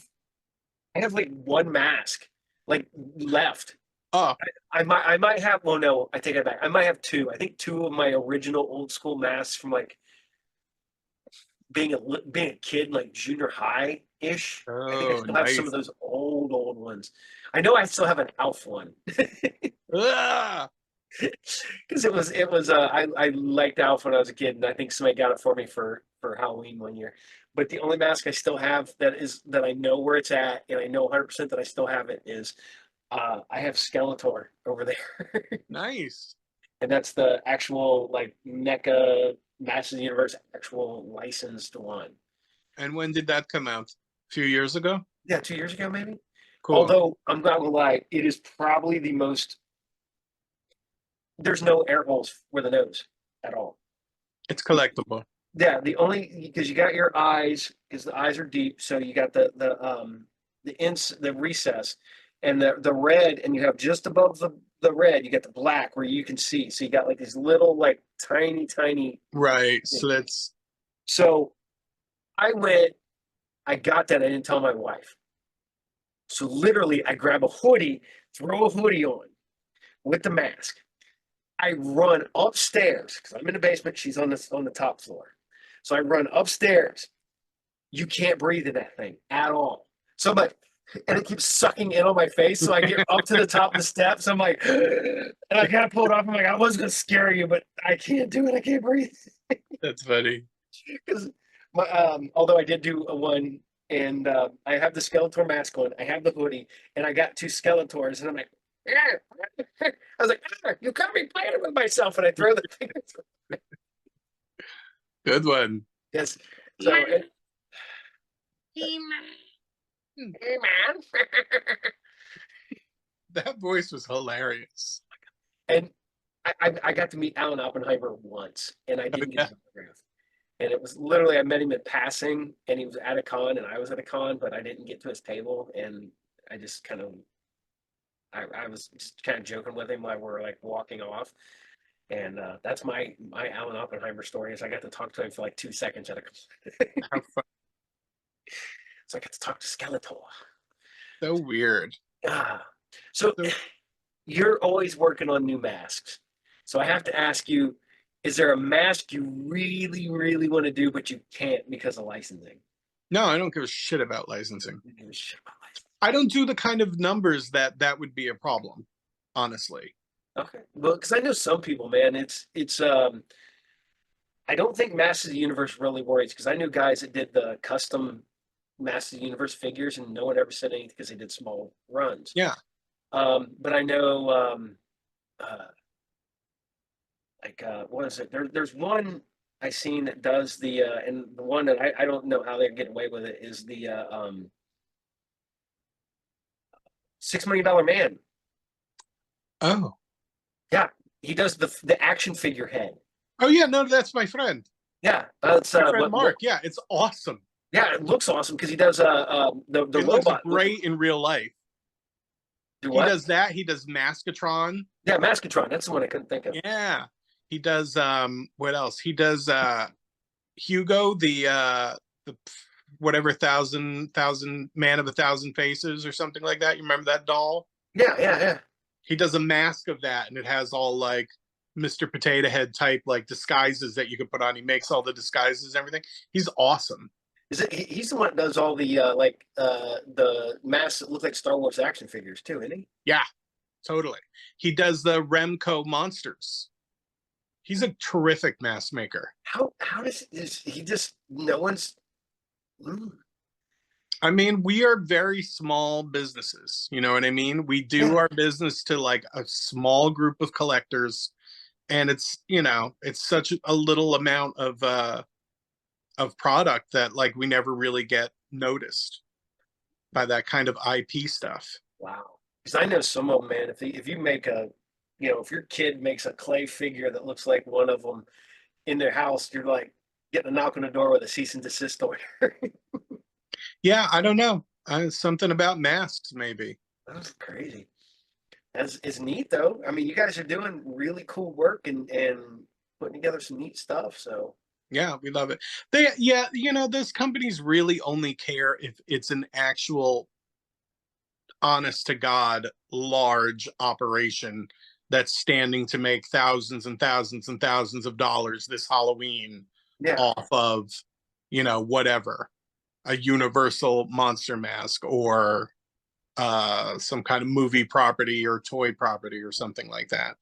like one mask like left. Oh, I might have well no, I take it back. I might have two. I think two of my original old school masks from like being a kid, like junior high ish. I think I oh, still have some of nice. those old ones. I know I still have an Alf one Ah, because it was I liked Alf when I was a kid, and I think somebody got it for me for Halloween one year. But the only mask I still have that I know where it's at, and I know 100% that I still have it is I have Skeletor over there, nice. and that's the actual like NECA Masters of the Universe actual licensed one. And when did that come out? A few years ago? Yeah, 2 years ago maybe. Cool. Although I'm not gonna lie, it is probably the most. There's no air holes for the nose at all. It's collectible. Yeah, the only because you got your eyes because the eyes are deep, so you got the recess and the red, and you have just above the red, you got the black where you can see. So you got like these little like tiny. Right. Things. Slits. So I got that. I didn't tell my wife. So literally, I grab a hoodie, throw a hoodie on with the mask. I run upstairs because I'm in the basement. She's on the top floor. So I run upstairs. You can't breathe in that thing at all. So I'm like, and it keeps sucking in on my face. So I get up to the top of the steps. I'm like, and I kind of pull it off. I'm like, I was gonna scare you, but I can't do it. I can't breathe That's funny. because my although I did do a one, and I have the Skeletor mask on. I have the hoodie, and I got two Skeletors, and I'm like. I was like, you caught me playing with myself, and I throw the thing. Good one. Yes. So, Hmm. hey man. That voice was hilarious. And I got to meet Alan Oppenheimer once, and I Oh, didn't get yeah. his autograph. And it was literally I met him in passing, and he was at a con, and I was at a con, but I didn't get to his table, and I just kind of I was just kind of joking with him while we were like walking off. And that's my Alan Oppenheimer story. Is I got to talk to him for like 2 seconds at a. How fun. So I got to talk to Skeletor. So weird. Ah, so So, you're always working on new masks. So I have to ask you, is there a mask you really want to do, but you can't because of licensing? no, I don't give a shit about licensing. You give a shit about I don't do the kind of numbers that would be a problem, honestly. licensing. Okay. Well, because I know some people, man, it's I don't think Masters of the Universe really worries because I knew guys that did the custom Masters of the Universe figures and no one ever said anything because they did small runs. Yeah. But I know uh what is it? There's one I seen that does the and the one that I don't know how they're getting away with it is the $6 million man. Oh. Yeah, he does the action figure head. Oh yeah, no, that's my friend. Yeah, that's My friend Mark. Yeah, it's awesome. yeah, it looks awesome because he does the It looks robot. great in real life. Do He what? does that. He does Maskatron. Yeah, Maskatron. That's the one I couldn't think of. Yeah. He does what else? He does Hugo, the whatever thousand man of a thousand faces or something like that. You remember that doll? Yeah, yeah, yeah. He does a mask of that, and it has all like Mr. Potato Head type like disguises that you can put on. He makes all the disguises and everything. He's awesome. Is it? He's the one that does all the the masks that look like Star Wars action figures too, isn't he? Yeah, totally. He does the Remco monsters. He's a terrific mask maker. How does is he just no one's mm, I mean, we are very small businesses. You know what I mean? We do yeah. our business to like a small group of collectors, and it's, it's such a little amount of product that like we never really get noticed by that kind of IP stuff. Wow. Because I know some of them, man. If you make a, if your kid makes a clay figure that looks like one of them in their house, you're like getting a knock on the door with a cease and desist order. Yeah, I don't know. Something about masks, maybe. That's crazy. That's it's neat though. I mean, you guys are doing really cool work and putting together some neat stuff. So Yeah, we love it. Yeah, those companies really only care if it's an actual honest to God large operation that's standing to make thousands and thousands and thousands of dollars this Halloween yeah, off of, whatever, a Universal monster mask or some kind of movie property or toy property or something like that.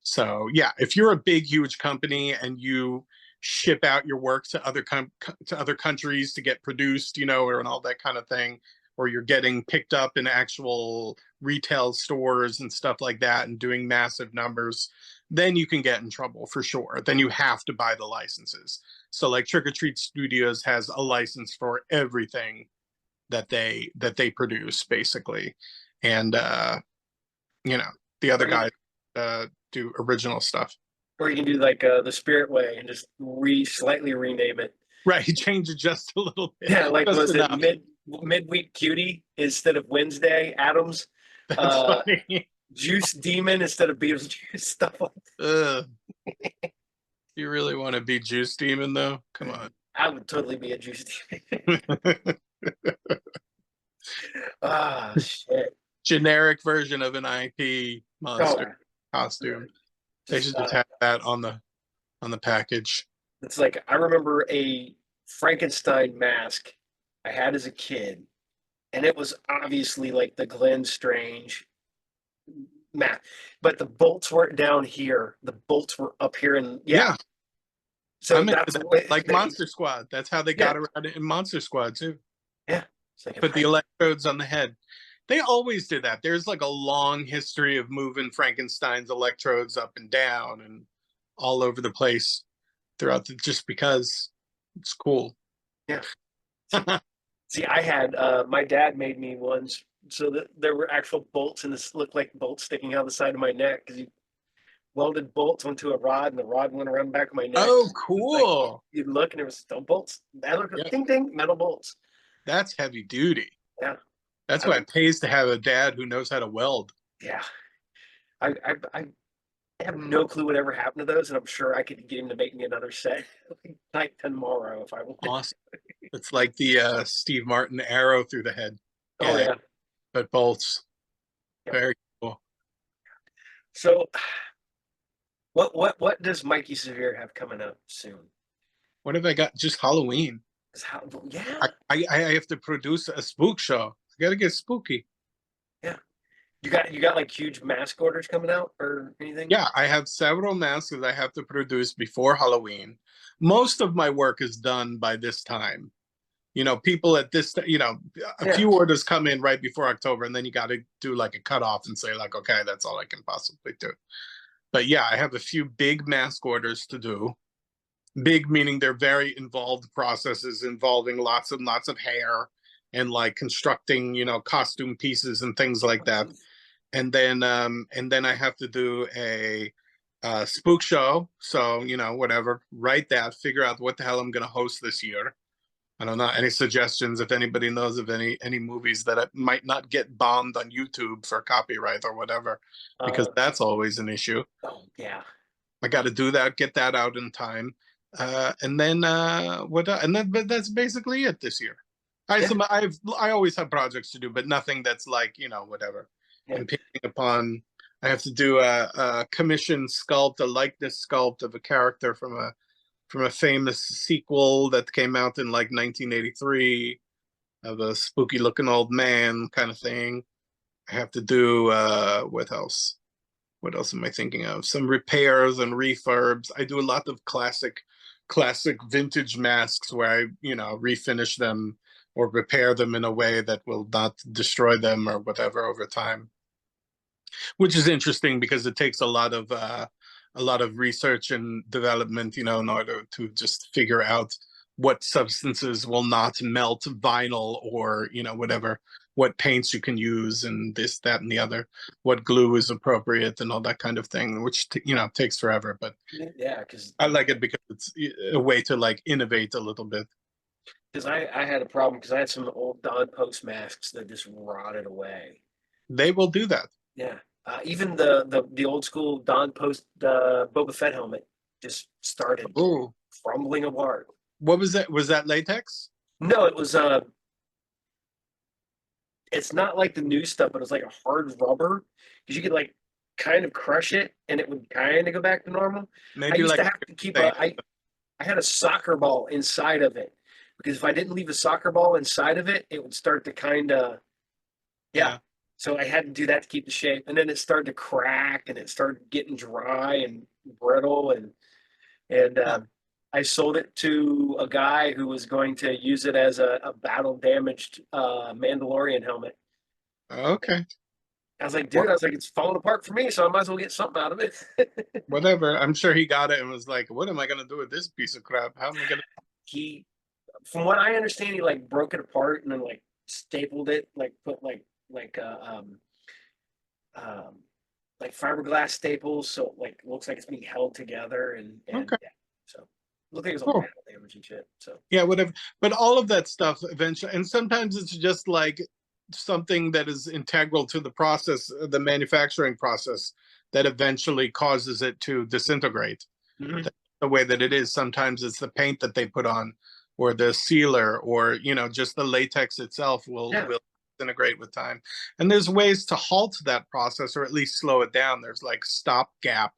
So yeah, if you're a big, huge company and you ship out your work to other countries to get produced, or and all that kind of thing, or you're getting picked up in actual retail stores and stuff like that and doing massive numbers, then you can get in trouble for sure. Then you have to buy the licenses. So like Trick or Treat Studios has a license for everything that they produce basically, and you know the other or you guys do original stuff. or you can do like the Spirit Way and just slightly rename it. Right, he changed it just a little bit, Yeah, like just was it enough. midweek cutie instead of Wednesday Adams? That's Uh, funny. Juice Demon instead of Beetlejuice, stuff like Ugh. You really want to be Juice Demon though? Come that. on. I would totally be a Juice Demon. Ah, shit. Generic version of an IP monster Oh, costume. They just should just have that on the package. it's like I remember a Frankenstein mask I had as a kid, and it was obviously like the Glenn Strange mask, but the bolts weren't down here. The bolts were up here, and yeah. Yeah, So I'm into that's that. the way Like Monster Squad. That's how they yeah, got around it in Monster Squad too. yeah. It's like if Put the I electrodes on the head. They always did that. There's like a long history of moving Frankenstein's electrodes up and down and all over the place throughout just because it's cool. yeah. See, I had my dad made me ones so that there were actual bolts and this looked like bolts sticking out the side of my neck because he welded bolts onto a rod and the rod went around the back of my neck. Oh, Like cool. you'd look and there was still bolts. Metal, Yeah, ding ding, metal bolts. that's heavy duty. Yeah, That's I why would. it pays to have a dad who knows how to weld. Yeah, I have no clue what ever happened to those, and I'm sure I could get him to make me another set like tomorrow if I wanted. Awesome. It's like the Steve Martin arrow through the head Oh gag, yeah. but bolts. Yep. Very cool. So, what does Mikey Sevier have coming up soon? What have I got? Just Halloween. How, yeah, I have to produce a spook show. I got to get spooky. yeah. You got like huge mask orders coming out or anything? Yeah, I have several masks that I have to produce before Halloween. Most of my work is done by this time. People at this, a Yeah. few orders come in right before October, and then you got to do like a cutoff and say like, okay, that's all I can possibly do. But yeah, I have a few big mask orders to do. Big meaning they're very involved processes involving lots of hair and like constructing, costume pieces and things like that. And then I have to do a spook show. So whatever, write that, figure out what the hell I'm going to host this year, I don't know. Any suggestions if anybody knows of any movies that might not get bombed on YouTube for copyright or whatever, because Uh, that's always an issue. oh yeah, I got to do that, get that out in time, and then what? And then, but that's basically it this year. yeah, I always have projects to do, but nothing that's like whatever. yeah. Impinging upon. I have to do a commission sculpt, a likeness sculpt of a character from a famous sequel that came out in like 1983 of a spooky looking old man kind of thing. I have to do what else? What else am I thinking of? Some repairs and refurbs. I do a lot of classic vintage masks where I, refinish them or repair them in a way that will not destroy them or whatever over time, which is interesting because it takes a lot of research and development, in order to just figure out what substances will not melt vinyl or whatever, what paints you can use and this, that, and the other, what glue is appropriate and all that kind of thing, which takes forever. But Yeah, because I like it because it's a way to like innovate a little bit. I had a problem because I had some old Don Post masks that just rotted away. They will do that. Yeah, even the old school Don Post Boba Fett helmet just started Oh, crumbling apart. what was that? Was that latex? No, it was it's not like the new stuff, but it was like a hard rubber because you could like kind of crush it and it would kind of go back to normal. I Maybe used like to have to keep thing. I had a soccer ball inside of it because if I didn't leave a soccer ball inside of it, it would start to kind of yeah. Yeah. So I had to do that to keep the shape, and then it started to crack and it started getting dry and brittle and Huh. I sold it to a guy who was going to use it as a battle damaged Mandalorian helmet. Okay. I was like, dude, Well, I was like, it's falling apart for me, so I might as well get something out of it. whatever. I'm sure he got it and was like, "What am I gonna do with this piece of crap? How am I gonna?" He, from what I understand, he like broke it apart and then like stapled it, like put like um, like fiberglass staples, so it, like looks like it's being held together and Okay. yeah, so look like it was all Cool. battle damage and shit. So Yeah, whatever. But all of that stuff eventually, and sometimes it's just like something that is integral to the process, the manufacturing process, that eventually causes it to disintegrate. mhm. That's the way that it is. Sometimes it's the paint that they put on, or the sealer, or just the latex itself Yeah, will disintegrate with time. And there's ways to halt that process, or at least slow it down. There's like stopgap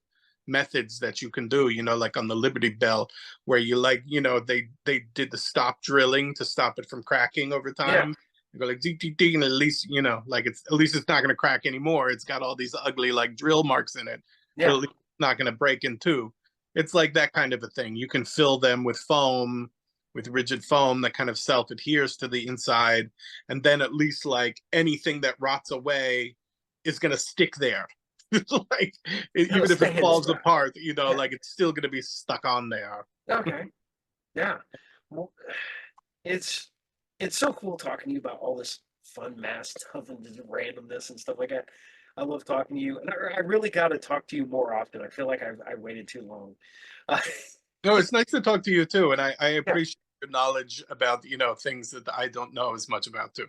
methods that you can do, like on the Liberty Bell, where you like, they did the stop drilling to stop it from cracking over yeah, time. You go like ding, ding, ding, and at least, like it's at least it's not going to crack anymore. It's got all these ugly like drill marks in it, but yeah. at least it's not going to break in two. It's like that kind of a thing. You can fill them with foam, with rigid foam that kind of self adheres to the inside, and then at least like anything that rots away is going to stick there. Like It'll even if it stay in falls spot. apart, Yeah. like it's still going to be stuck on there. Okay. Yeah. Well, it's it's so cool talking to you about all this fun math stuff and just randomness and stuff like that. I love talking to you, and I really got to talk to you more often. I feel like I waited too long. Uh, No, it's nice to talk to you too, and I yeah, appreciate your knowledge about things that I don't know as much about too.